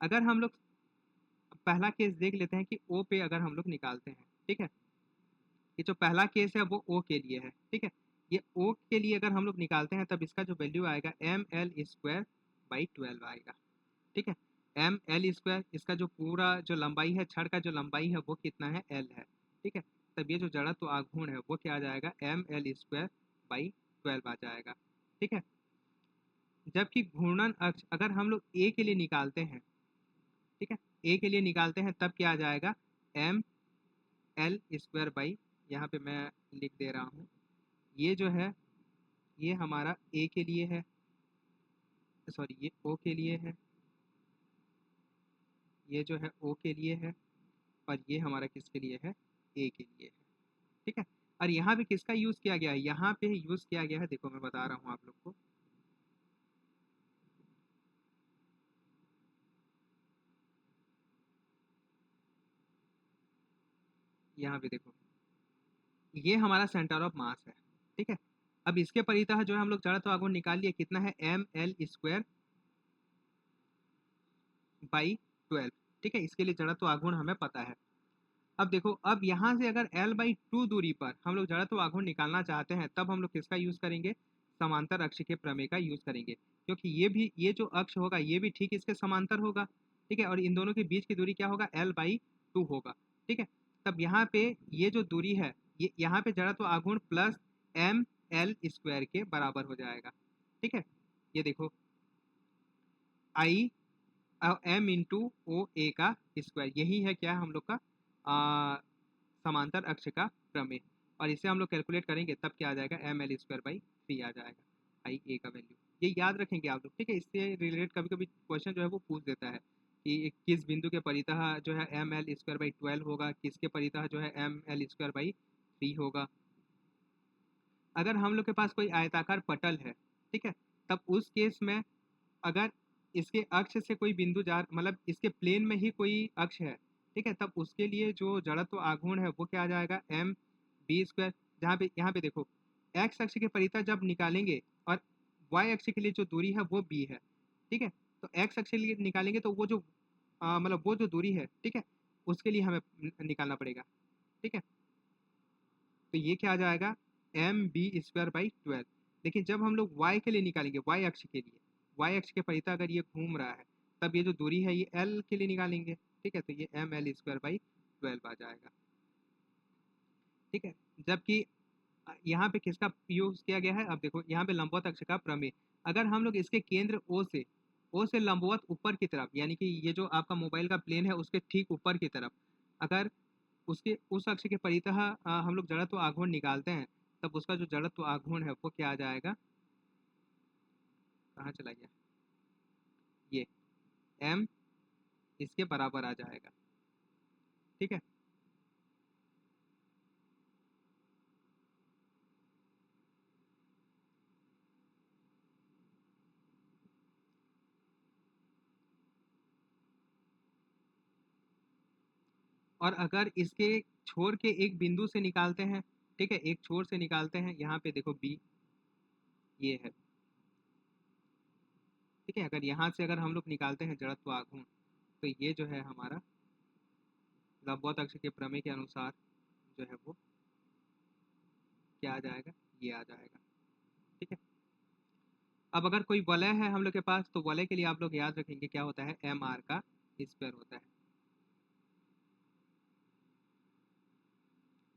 अगर हम लोग पहला केस देख लेते हैं कि ओ पे अगर हम लोग निकालते हैं, ठीक है, ये जो पहला केस है वो ओ के लिए है। ठीक है, ये ओ के लिए अगर हम लोग निकालते हैं तब इसका जो वैल्यू आएगा एम एल स्क्वायर बाई 12 आएगा। ठीक है, एम एल स्क्वायर, इसका जो पूरा जो लंबाई है, छड़ का जो लंबाई है वो कितना है, एल है। ठीक है, तब ये जो जड़त्व आघूर्ण है वो क्या आ जाएगा, एम एल स्क्वायर बाई 12 आ जाएगा। ठीक है, जबकि घूर्णन अक्ष अगर हम लोग ए के लिए निकालते हैं, ठीक है, ए के लिए निकालते हैं तब क्या आ जाएगा, एम एल स्क्वायर बाई, यहाँ पे मैं लिख दे रहा हूँ, ये जो है ये हमारा ए के लिए है, सॉरी ये ओ के लिए है, ये जो है ओ के लिए है, और ये हमारा किसके लिए है, ए के लिए है। ठीक है, और यहाँ पे किसका यूज़ किया गया है, यहाँ पे यूज़ किया गया है, देखो मैं बता रहा हूँ आप लोग को, यहाँ पे देखो, ये हमारा सेंटर ऑफ मास है। ठीक है, अब इसके परितः जो है हम लोग जड़त्व आघूर्ण निकाल लिए, कितना है, एम एल स्क्वायर बाई 12। ठीक है, इसके लिए जड़त्व आघूर्ण हमें पता है। अब देखो, अब यहाँ से अगर L बाई 2 दूरी पर हम लोग जड़त्व आघूर्ण निकालना चाहते हैं तब हम लोग किसका यूज़ करेंगे, समांतर अक्ष के प्रमेय का यूज़ करेंगे, क्योंकि ये जो अक्ष होगा ये भी ठीक इसके समांतर होगा। ठीक है, और इन दोनों के बीच की दूरी क्या होगा, L बाई 2 होगा। ठीक है, तब यहाँ पे ये जो दूरी है, ये यहाँ पे जड़त्व आघूर्ण प्लस एम एल स्क्वायर के बराबर हो जाएगा। ठीक है, ये देखो, आई एम इंटू ओ ए का स्क्वायर, यही है क्या हम लोग का समांतर अक्ष का प्रमेय। और इसे हम लोग कैलकुलेट करेंगे तब क्या आ जाएगा, एम एल स्क्वायर बाई 3 आ जाएगा, आई ए का वैल्यू। ये याद रखेंगे आप लोग, ठीक है। इससे रिलेटेड कभी कभी क्वेश्चन जो है वो पूछ देता है कि किस बिंदु के परितः जो है एम एल स्क्वायर बाई 12 होगा, किसके परितः जो है एम एल स्क्वायर बाई 3 होगा। अगर हम लोग के पास कोई आयताकार पटल है, ठीक है, तब उस केस में अगर इसके अक्ष से कोई बिंदु जा, मतलब इसके प्लेन में ही कोई अक्ष है, ठीक है, तब उसके लिए जो जड़त्व आघूर्ण है वो क्या आ जाएगा, एम बी स्क्वायर। जहाँ पे यहाँ पे देखो एक्स अक्ष के परितः जब निकालेंगे और वाई अक्ष के लिए जो दूरी है वो बी है, ठीक है। तो एक्स अक्ष के लिए निकालेंगे तो वो जो मतलब वो जो दूरी है, ठीक है, उसके लिए हमें निकालना पड़ेगा, ठीक है। तो ये क्या आ जाएगा, एम बी स्क्वायर बाई 12। लेकिन जब हम लोग y के लिए निकालेंगे, y अक्ष के लिए, y अक्ष के परितः अगर ये घूम रहा है तब ये जो दूरी है ये l के लिए निकालेंगे, ठीक है। तो ये एम एल स्क्वायर बाई 12 आ जाएगा, ठीक है। जबकि यहाँ पे किसका यूज किया गया है, अब देखो यहाँ पे लंबवत अक्ष का प्रमेय। अगर हम लोग इसके केंद्र ओ से लंबवत ऊपर की तरफ, यानी कि ये जो आपका मोबाइल का प्लेन है उसके ठीक ऊपर की तरफ, अगर उसके उस अक्ष के परितः हम लोग जड़त्व आघूर्ण निकालते हैं, तब उसका जो जड़त्व आघूर्ण है वो क्या आ जाएगा, कहाँ चला गया, ये m इसके बराबर आ जाएगा, ठीक है। और अगर इसके छोर के एक बिंदु से निकालते हैं, ठीक है, एक छोर से निकालते हैं, यहाँ पे देखो b ये है, ठीक है। अगर यहाँ से अगर हम लोग निकालते हैं जड़त्व आघूर्ण, तो ये जो है हमारा लंबवत अक्ष के प्रमेय के अनुसार जो है वो क्या आ जाएगा, ये आ जाएगा, ठीक है। अब अगर कोई वलय है हम लोग के पास, तो वलय के लिए आप लोग याद रखेंगे क्या होता है, एम आर का स्क्वायर होता है।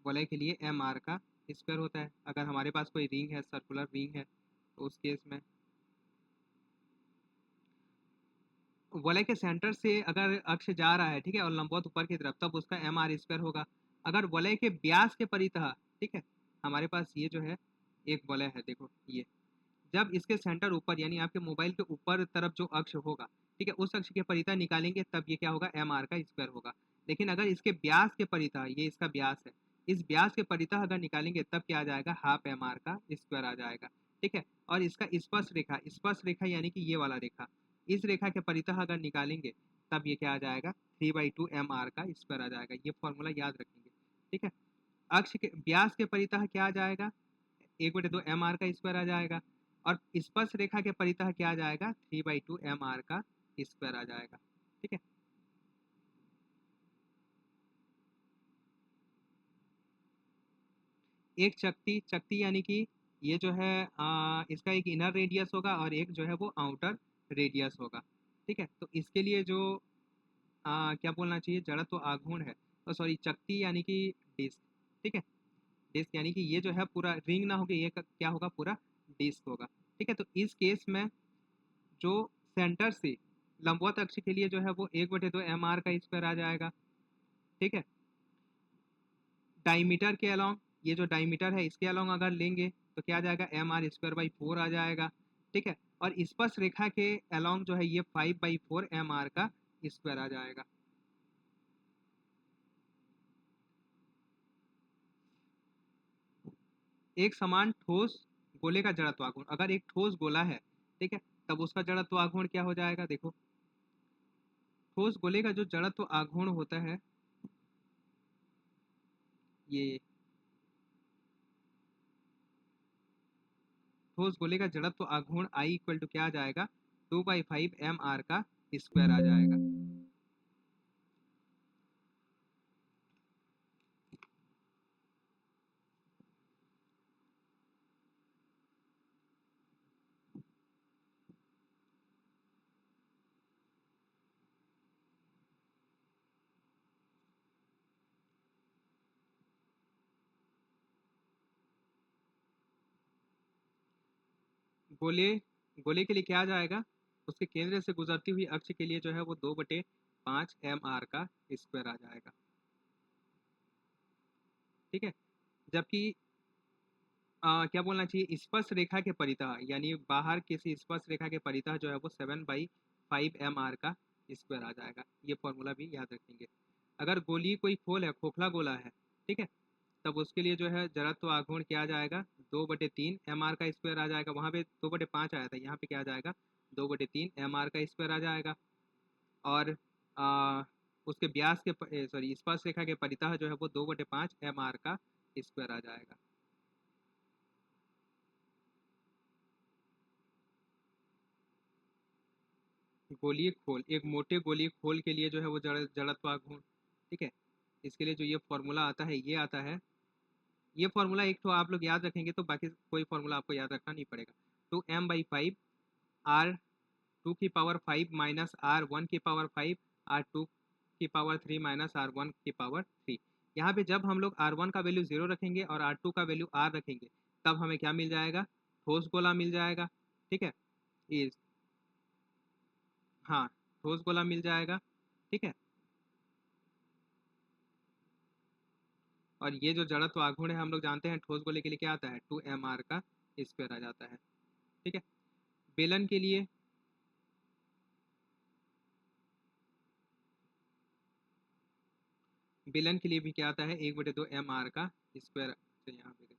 वलय के लिए एम आर का स्क्वायर होता है। अगर हमारे पास कोई रिंग है, सर्कुलर रिंग है, तो उस केस में वलय के सेंटर से अगर अक्ष जा रहा है, ठीक है, और लंबवत ऊपर की तरफ, तब उसका एम आर स्क्वायर होगा। अगर वलय के व्यास के परितः, ठीक है, हमारे पास ये जो है एक वलय है, देखो ये, जब इसके सेंटर ऊपर यानी आपके मोबाइल के ऊपर तरफ जो अक्ष होगा, ठीक है, उस अक्ष के परितः निकालेंगे तब ये क्या होगा, एम आर का स्क्वायर होगा। लेकिन अगर इसके व्यास के परितः, ये इसका व्यास है, इस व्यास के परितः अगर निकालेंगे तब क्या आ जाएगा, हाफ एम आर का स्क्वायर आ जाएगा, ठीक है। और इसका स्पर्श रेखा यानी कि ये वाला रेखा, इस रेखा के परितः अगर निकालेंगे तब ये क्या आ जाएगा, 3/2 एम आर का स्क्वायर आ जाएगा। ये फॉर्मूला याद रखेंगे, ठीक है। अक्ष के व्यास के परितः क्या आ जाएगा, 1/2 एम आर का स्क्वायर आ जाएगा। और स्पर्श रेखा के परितः क्या आ जाएगा, 3/2 एम आर का स्क्वायर आ जाएगा, ठीक है। एक चक्ति यानी कि ये जो है इसका एक इनर रेडियस होगा और एक जो है वो आउटर रेडियस होगा, ठीक है। तो इसके लिए जो क्या बोलना चाहिए, जड़त्व आघूर्ण है, तो सॉरी चक्ति यानी कि डिस्क, ठीक है। डिस्क यानी कि ये जो है पूरा रिंग ना होगा, ये क्या होगा, पूरा डिस्क होगा, ठीक है। तो इस केस में जो सेंटर से लंबवत अक्ष के लिए जो है वो 1/2 एम आर का स्क्वायर आ जाएगा, ठीक है। डायमीटर के अलॉन्ग, ये जो डायमीटर है इसके अलॉन्ग अगर लेंगे तो क्या आ जाएगा, एम आर स्क्वायर बाई 4 आ जाएगा, ठीक है। और स्पर्श रेखा के अलॉन्ग जो है ये 5/4 एम आर का स्क्वायर आ जाएगा। एक समान ठोस गोले का जड़त्व आघूर्ण, अगर एक ठोस गोला है, ठीक है, तब उसका जड़त्व आघूर्ण क्या हो जाएगा, देखो ठोस गोले का जो जड़त्व आघूर्ण होता है, ये ठोस गोले का जड़त्व आघूर्ण आई इक्वल टू क्या आ जाएगा, 2/5 एम आर का स्क्वायर आ जाएगा। गोले गोले के लिए क्या आ जाएगा, उसके केंद्र से गुजरती हुई अक्ष के लिए जो है वो 2/5 एम आर का स्क्वायर आ जाएगा। ठीक है। जबकि क्या बोलना चाहिए, स्पर्श रेखा के परितः यानी बाहर किसी स्पर्श रेखा के परितः जो है वो 7/5 mr का स्क्वायर आ जाएगा। ये फॉर्मूला भी याद रखेंगे। अगर गोलीय कोई खोल है, खोखला गोला है, ठीक है, तब उसके लिए जो है जड़त्व आघूर्ण क्या आ जाएगा, 2/3 mr का स्क्वायर आ जाएगा। वहाँ पे 2/5 आया था, यहाँ पे क्या आ जाएगा, 2/3 mr का स्क्वायर आ जाएगा। और आ, उसके व्यास के सॉरी स्पर्श रेखा के परितः जो है वो 2/5 mr का स्क्वायर आ जाएगा। गोलीय खोल, एक मोटे गोलीय खोल के लिए जो है वो जड़त्वाघूर्ण, ठीक है, इसके लिए जो ये फॉर्मूला आता है ये आता है। ये फॉर्मूला एक तो आप लोग याद रखेंगे तो बाकी कोई फॉर्मूला आपको याद रखना नहीं पड़ेगा। 2m/5 r2 की पावर 5 माइनस r1 की पावर 5 r2 की पावर 3 माइनस r1 की पावर 3। यहाँ पे जब हम लोग r1 का वैल्यू 0 रखेंगे और r2 का वैल्यू r रखेंगे तब हमें क्या मिल जाएगा, ठोस गोला मिल जाएगा। ठीक है, ये हाँ, ठोस गोला मिल जाएगा। ठीक है, और ये जो जड़त्व आघूर्ण है हम लोग जानते हैं ठोस गोले के लिए क्या आता है, 2mr का स्क्वायर आ जाता है। ठीक है, बेलन के लिए भी क्या आता है, 1/2 mr का स्क्वायर। यहाँ पे देखो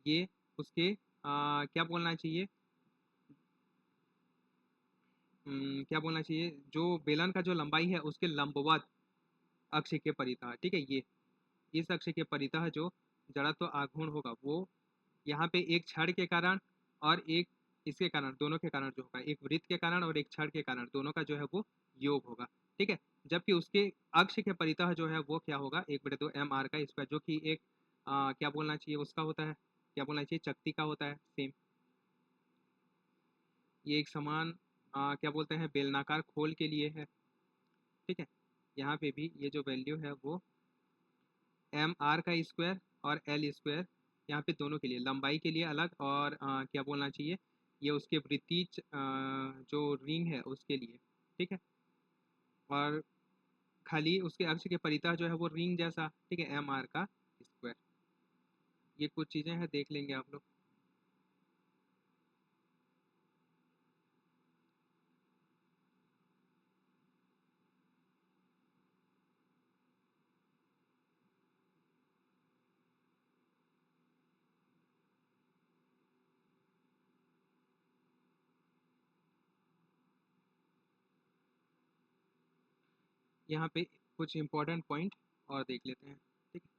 ये उसके क्या बोलना चाहिए, क्या बोलना चाहिए, जो बेलन का जो लंबाई है उसके लंबवत अक्ष के परितः, ठीक है, ये इस अक्ष के परितः जो जड़त्व आघूर्ण होगा वो यहाँ पे एक छड़ के कारण और एक इसके कारण, दोनों के कारण जो होगा, एक वृत्त के कारण और एक छड़ के कारण, दोनों का जो है वो योग होगा। ठीक है, जबकि उसके अक्ष के परितः जो है वो क्या होगा, 1/2 mr का स्क्वायर, जो कि एक क्या बोलना चाहिए उसका होता है, क्या बोलना चाहिए, चक्ति का होता है सेम। ये एक समान क्या बोलते हैं, बेलनाकार खोल के लिए है। ठीक है, यहाँ पे भी ये जो वैल्यू है वो mr का स्क्वायर और l स्क्वायर, यहाँ पे दोनों के लिए, लंबाई के लिए अलग और क्या बोलना चाहिए, ये उसके वृत्तीय जो रिंग है उसके लिए। ठीक है, और खाली उसके अक्ष के परितः जो है वो रिंग जैसा, ठीक है, mr का स्क्वायर। ये कुछ चीज़ें हैं, देख लेंगे आप लोग। यहाँ पे कुछ इंपॉर्टेंट पॉइंट और देख लेते हैं। ठीक है,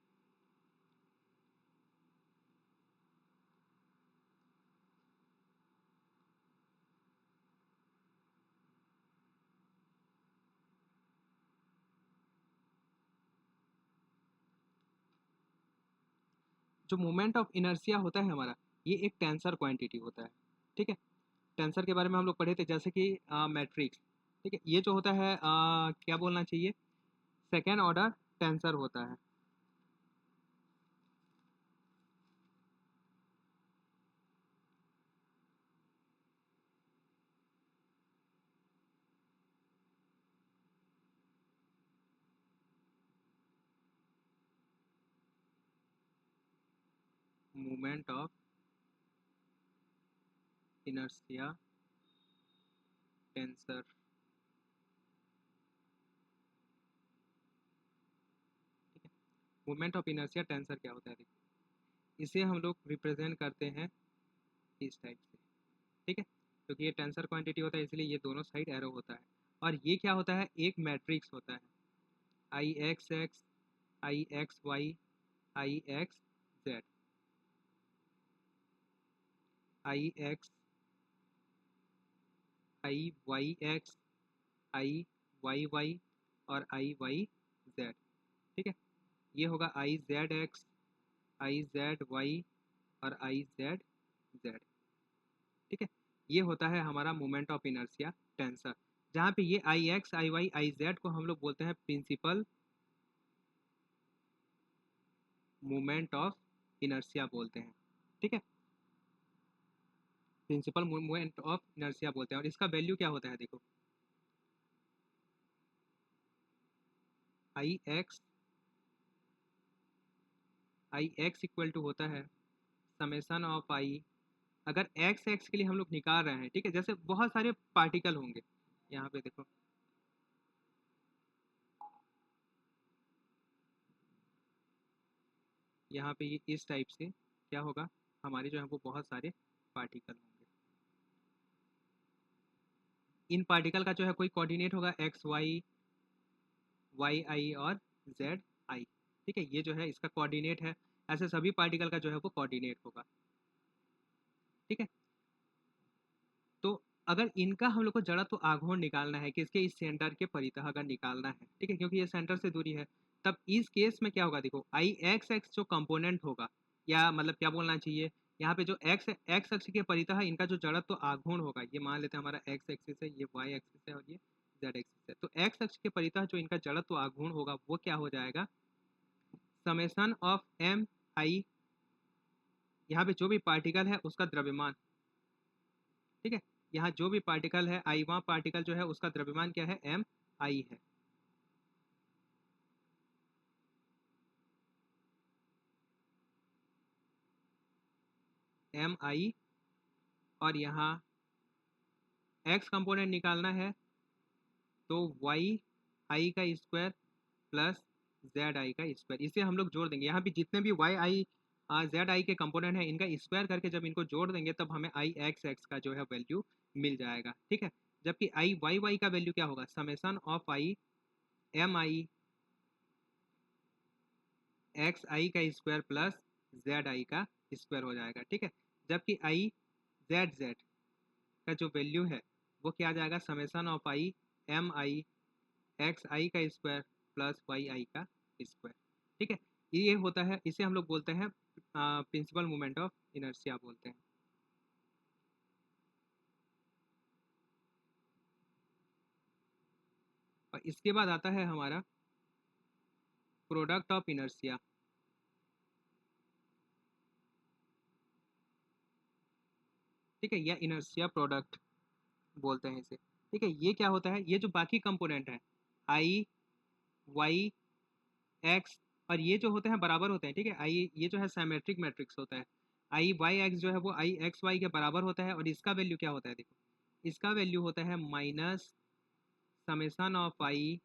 जो मोमेंट ऑफ इनर्शिया होता है हमारा, ये एक टेंसर क्वांटिटी होता है। ठीक है, टेंसर के बारे में हम लोग पढ़े थे, जैसे कि मैट्रिक्स। ठीक है, ये जो होता है क्या बोलना चाहिए, सेकेंड ऑर्डर टेंसर होता है। मोमेंट ऑफ इनर्शिया टेंसर, ठीक है, मोमेंट ऑफ इनर्शिया टेंसर क्या होता है, देखिए इसे हम लोग रिप्रेजेंट करते हैं इस टाइप से। ठीक है, क्योंकि ये टेंसर क्वांटिटी होता है इसलिए ये दोनों साइड एरो होता है। और ये क्या होता है, एक मैट्रिक्स होता है, I X X, I X Y, I X Z, I X, I Y X, I Y Y और आई वाई जेड। ठीक है, ये होगा I Z X, I Z Y और आई जेड जेड। ठीक है, ये होता है हमारा मोमेंट ऑफ इनर्शिया टेंसर, जहाँ पे ये I X, I Y, I Z को हम लोग बोलते हैं प्रिंसिपल मोमेंट ऑफ इनर्शिया बोलते हैं। ठीक है, प्रिंसिपल मोमेंट ऑफ इनर्शिया बोलते हैं। और इसका वैल्यू क्या होता है, देखो I X I X equal to होता है समेसन ऑफ आई, अगर एक्स एक्स के लिए हम लोग निकाल रहे हैं, ठीक है, जैसे बहुत सारे पार्टिकल होंगे, यहाँ पे देखो यहाँ पे ये इस टाइप से क्या होगा, हमारे जो है वो बहुत सारे पार्टिकल होंगे। इन पार्टिकल का जो है कोई कोऑर्डिनेट होगा एक्स वाई, वाई आई और जेड आई, ठीक है, ये जो है इसका कोऑर्डिनेट है। ऐसे सभी पार्टिकल का जो है वो कोऑर्डिनेट होगा, ठीक है। तो अगर इनका हम लोग को जड़त्व आघूर्ण निकालना है, किसके, इस सेंटर के परितः अगर निकालना है, ठीक है, क्योंकि ये सेंटर से दूरी है, तब इस केस में क्या होगा, देखो आई एक्स एक्स जो कंपोनेंट होगा, या मतलब क्या बोलना चाहिए, यहाँ पे जो एक्स एक्स अक्ष के परितः इनका जो जड़त्व आघूर्ण होगा, ये मान लेते हैं हमारा एक्स एक्सिस है, ये वाई एक्सिस है और ये जेड एक्सिस है, तो एक्स अक्ष के परितः जो इनका जड़त्व आघूर्ण होगा वो क्या हो जाएगा, समेसन ऑफ एम आई, यहाँ पे जो भी पार्टिकल है उसका द्रव्यमान, ठीक है, यहाँ जो भी पार्टिकल है आई, वहाँ पार्टिकल जो है उसका द्रव्यमान क्या है, एम आई है। एम आई, और यहाँ एक्स कंपोनेंट निकालना है, तो वाई आई का स्क्वायर प्लस जेड आई का स्क्वायर, इसे हम लोग जोड़ देंगे, यहाँ भी जितने भी वाई आई जेड आई के कंपोनेंट है इनका स्क्वायर करके जब इनको जोड़ देंगे तब हमें आई एक्स एक्स का जो है वैल्यू मिल जाएगा, ठीक है। जबकि आई वाई वाई का वैल्यू क्या होगा, summation of I M I X I का स्क्वायर प्लस जेड आई का स्क्वायर हो जाएगा, ठीक है। जबकि आई जेड जेड का जो वैल्यू है वो क्या आ जाएगा, summation of I M I X I का स्क्वायर प्लस वाई आई का स्क्वायर, ठीक है। ये होता है, इसे हम लोग बोलते हैं प्रिंसिपल मोमेंट ऑफ इनर्शिया बोलते हैं। और इसके बाद आता है हमारा प्रोडक्ट ऑफ इनर्शिया, ठीक है, या इनर्शिया प्रोडक्ट बोलते हैं इसे, ठीक है। ये क्या होता है, ये जो बाकी कंपोनेंट है आई वाई एक्स, और ये जो होते हैं बराबर होते हैं, ठीक है, आई ये जो है साइमेट्रिक मैट्रिक्स होता है, आई वाई एक्स जो है वो आई एक्स वाई के बराबर होता है, और इसका वैल्यू क्या होता है, देखो इसका वैल्यू होता है minus summation of I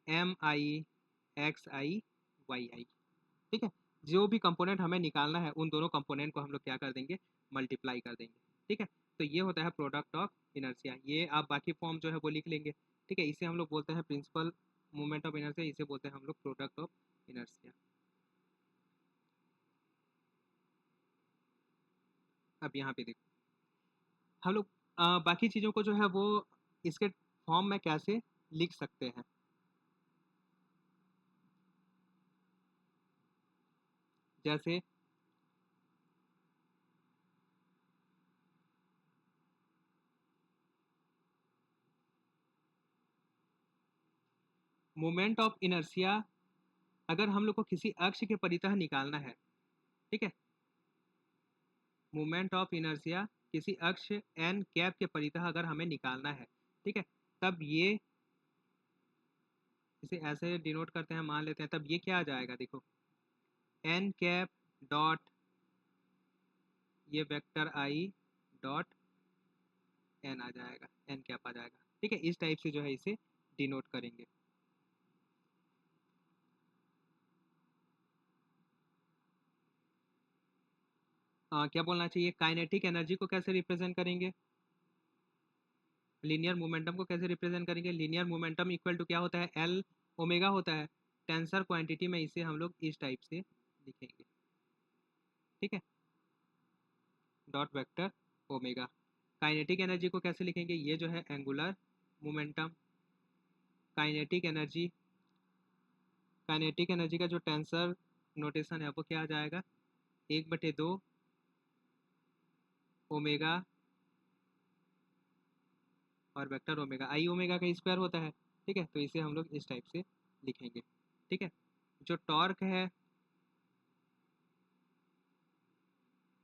M I X I Y I, ठीक है। जो भी कंपोनेंट हमें निकालना है उन दोनों कंपोनेंट को हम लोग क्या कर देंगे, मल्टीप्लाई कर देंगे, ठीक है। तो ये होता है प्रोडक्ट ऑफ इनर्शिया, ये आप बाकी फॉर्म जो है वो लिख लेंगे, ठीक है। इसे हम लोग बोलते हैं प्रिंसिपल मूवमेंट ऑफ इनर्शिया, इसे बोलते हैं हम लोग प्रोडक्ट ऑफ इनर्शिया। अब यहाँ पे देखो हम लोग बाकी चीज़ों को जो है वो इसके फॉर्म में कैसे लिख सकते हैं, जैसे मोमेंट ऑफ इनर्शिया अगर हम लोग को किसी अक्ष के परितः निकालना है, ठीक है, मोमेंट ऑफ इनर्शिया किसी अक्ष एन कैप के परितः अगर हमें निकालना है, ठीक है, तब ये इसे ऐसे डिनोट करते हैं, मान लेते हैं, तब ये क्या आ जाएगा, देखो एन कैप डॉट ये वेक्टर आई डॉट एन आ जाएगा, एन कैप आ जाएगा, ठीक है। इस टाइप से जो है इसे डिनोट करेंगे। क्या बोलना चाहिए, काइनेटिक एनर्जी को कैसे रिप्रेजेंट करेंगे, लीनियर मोमेंटम को कैसे रिप्रेजेंट करेंगे, लीनियर मोमेंटम इक्वल टू क्या होता है, एल ओमेगा होता है, टेंसर क्वांटिटी में इसे हम लोग इस टाइप से लिखेंगे, ठीक है, dot vector omega. Kinetic energy को कैसे लिखेंगे, ये जो है angular momentum, kinetic energy, kinetic energy का जो टेंसर नोटेशन है वो क्या आ जाएगा, 1/2 ओमेगा और वेक्टर ओमेगा, आई ओमेगा का स्क्वायर होता है, ठीक है। तो इसे हम लोग इस टाइप से लिखेंगे, ठीक है। जो टॉर्क है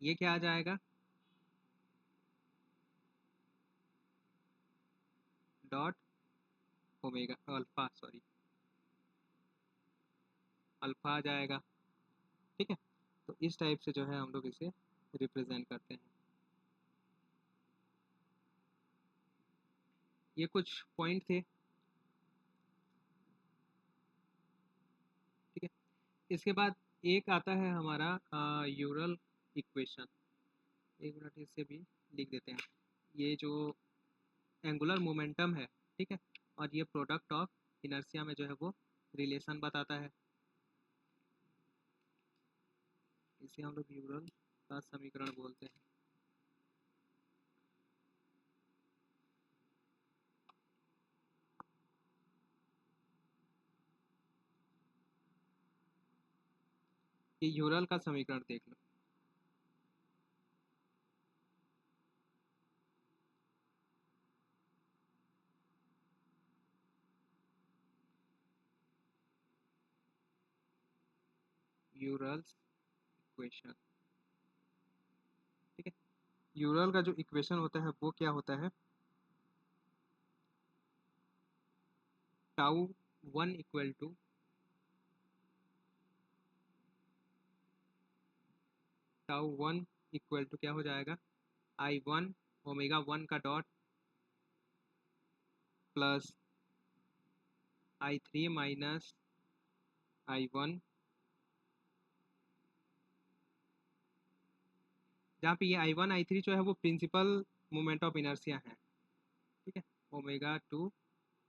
ये क्या आ जाएगा, dot omega alpha, sorry alpha आ जाएगा, ठीक है। तो इस टाइप से जो है हम लोग इसे रिप्रेजेंट करते हैं। ये कुछ पॉइंट थे, ठीक है। इसके बाद एक आता है हमारा यूरल इक्वेशन। एक मिनट इसे भी लिख देते हैं। ये जो एंगुलर मोमेंटम है, ठीक है, और ये प्रोडक्ट ऑफ इनर्शिया में जो है वो रिलेशन बताता है। इसे हम लोग यूरल का समीकरण बोलते हैं। ये यूरल का समीकरण देख लो। यूरल्स इक्वेशन, ठीक है। यूरल का जो इक्वेशन होता है वो क्या होता है, tau one equal to tau one equal to क्या हो जाएगा, आई वन ओमेगा वन का dot plus I three minus I one, जहाँ पे ये आई वन आई थ्री जो है वो प्रिंसिपल मोमेंट ऑफ इनर्शिया है, ठीक है। ओमेगा टू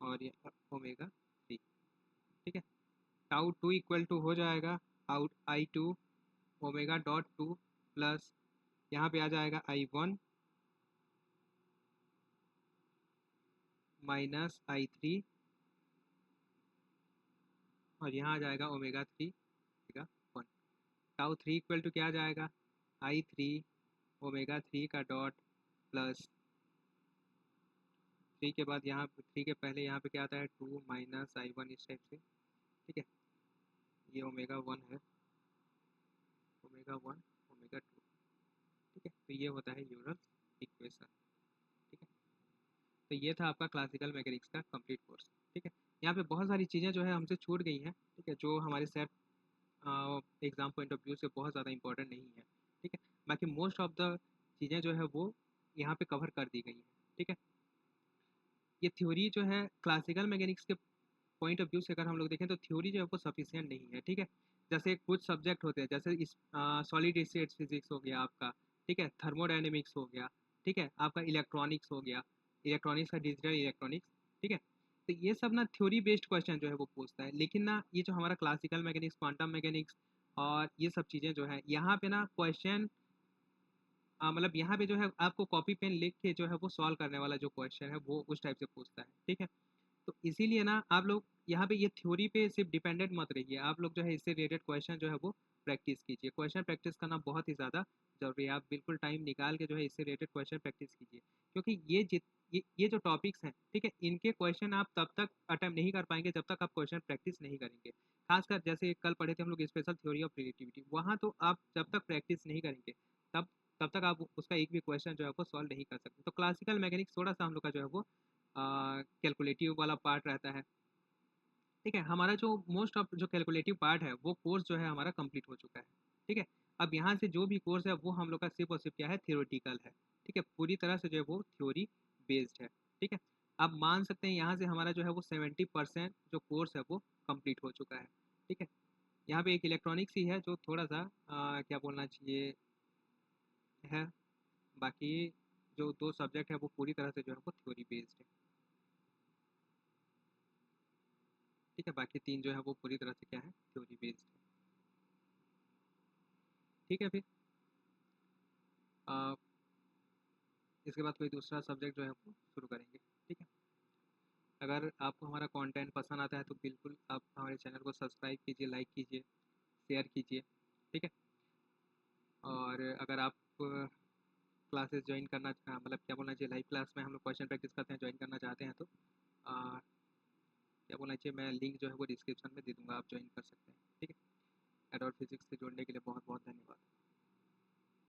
और ये ओमेगा थ्री, ठीक है। टाउ टू इक्वल टू हो जाएगा out I two omega dot two plus यहाँ पे आ जाएगा I one minus I three, और यहाँ आ जाएगा omega three omega one. Tau three equal to क्या आ जाएगा, आई थ्री ओमेगा थ्री का डॉट प्लस थ्री के बाद यहाँ थ्री के पहले यहाँ पे क्या आता है टू माइनस आई वन, इस टाइप से, ठीक है। ये ओमेगा वन है, ओमेगा वन ओमेगा टू, ठीक है। तो ये होता है यूरल इक्वेशन, ठीक है। तो ये था आपका क्लासिकल मैकेनिक्स का कंप्लीट कोर्स, ठीक है। यहाँ पे बहुत सारी चीज़ें जो है हमसे छूट गई हैं, ठीक है, जो हमारे set exam point of view से बहुत ज़्यादा इंपॉर्टेंट नहीं है, ठीक है। बाकी मोस्ट ऑफ द चीज़ें जो है वो यहाँ पे कवर कर दी गई हैं, ठीक है। ये थ्योरी जो है क्लासिकल मैकेनिक्स के पॉइंट ऑफ व्यू से अगर हम लोग देखें तो थ्योरी जो है वो सफिशिएंट नहीं है, ठीक है। जैसे कुछ सब्जेक्ट होते हैं, जैसे इस सॉलिड स्टेट फिजिक्स हो गया आपका, ठीक है, थर्मोडायनेमिक्स हो गया, ठीक है, आपका इलेक्ट्रॉनिक्स हो गया, इलेक्ट्रॉनिक्स का डिजिटल इलेक्ट्रॉनिक्स, ठीक है। तो ये सब ना थ्योरी बेस्ड क्वेश्चन जो है वो पूछता है, लेकिन ना ये जो हमारा क्लासिकल मैकेनिक्स, क्वांटम मैकेनिक्स और ये सब चीज़ें जो है यहाँ पे ना क्वेश्चन मतलब यहाँ पे जो है आपको कॉपी पेन लिख के जो है वो सॉल्व करने वाला जो क्वेश्चन है वो उस टाइप से पूछता है, ठीक है। तो इसीलिए ना आप लोग यहाँ पे ये थ्योरी पे सिर्फ डिपेंडेंट मत रहिए, आप लोग जो है इससे रिलेटेड क्वेश्चन जो है वो प्रैक्टिस कीजिए। क्वेश्चन प्रैक्टिस करना बहुत ही ज़्यादा जरूरी है, आप बिल्कुल टाइम निकाल के जो है इससे रिलेटेड क्वेश्चन प्रैक्टिस कीजिए, क्योंकि ये जो टॉपिक्स हैं, ठीक है, इनके क्वेश्चन आप तब तक अटेम्प्ट नहीं कर पाएंगे जब तक आप क्वेश्चन प्रैक्टिस नहीं करेंगे। खासकर जैसे कल पढ़े थे हम लोग स्पेशल थ्योरी ऑफ रिलेटिविटी, वहाँ तो आप जब तक प्रैक्टिस नहीं करेंगे तब तब तक आप उसका एक भी क्वेश्चन जो है वो सॉल्व नहीं कर सकते। तो क्लासिकल मैकेनिक्स थोड़ा सा हम लोग का जो है वो कैलकुलेटिव वाला पार्ट रहता है, ठीक है। हमारा जो मोस्ट ऑफ जो कैलकुलेटिव पार्ट है वो कोर्स जो है हमारा कंप्लीट हो चुका है, ठीक है। अब यहाँ से जो भी कोर्स है वो हम लोग का सिर्फ और सिर्फ क्या है, थियोरेटिकल है, ठीक है। पूरी तरह से जो है वो थ्योरी बेस्ड है, ठीक है। आप मान सकते हैं यहाँ से हमारा जो है वो 70% जो कोर्स है वो कंप्लीट हो चुका है, ठीक है। यहाँ पे एक इलेक्ट्रॉनिक्स ही है जो थोड़ा सा क्या बोलना चाहिए है, बाकी जो दो सब्जेक्ट है वो पूरी तरह से जो है वो थ्योरी बेस्ड है, ठीक है। बाकी तीन जो है वो पूरी तरह से क्या है, थ्योरी बेस्ड है, ठीक है। फिर अ, इसके बाद कोई दूसरा सब्जेक्ट जो है वो शुरू करेंगे, ठीक है। अगर आपको हमारा कंटेंट पसंद आता है तो बिल्कुल आप हमारे चैनल को सब्सक्राइब कीजिए, लाइक कीजिए, शेयर कीजिए, ठीक है। और अगर आप क्लासेस ज्वाइन करना मतलब क्या बोलना चाहिए, लाइव क्लास में हम लोग क्वेश्चन प्रैक्टिस करते हैं, ज्वाइन करना चाहते हैं तो क्या बोलना चाहिए, मैं लिंक जो है वो डिस्क्रिप्शन में दे दूँगा, आप ज्वाइन कर सकते हैं, ठीक है। एडोर फिजिक्स से जुड़ने के लिए बहुत बहुत धन्यवाद।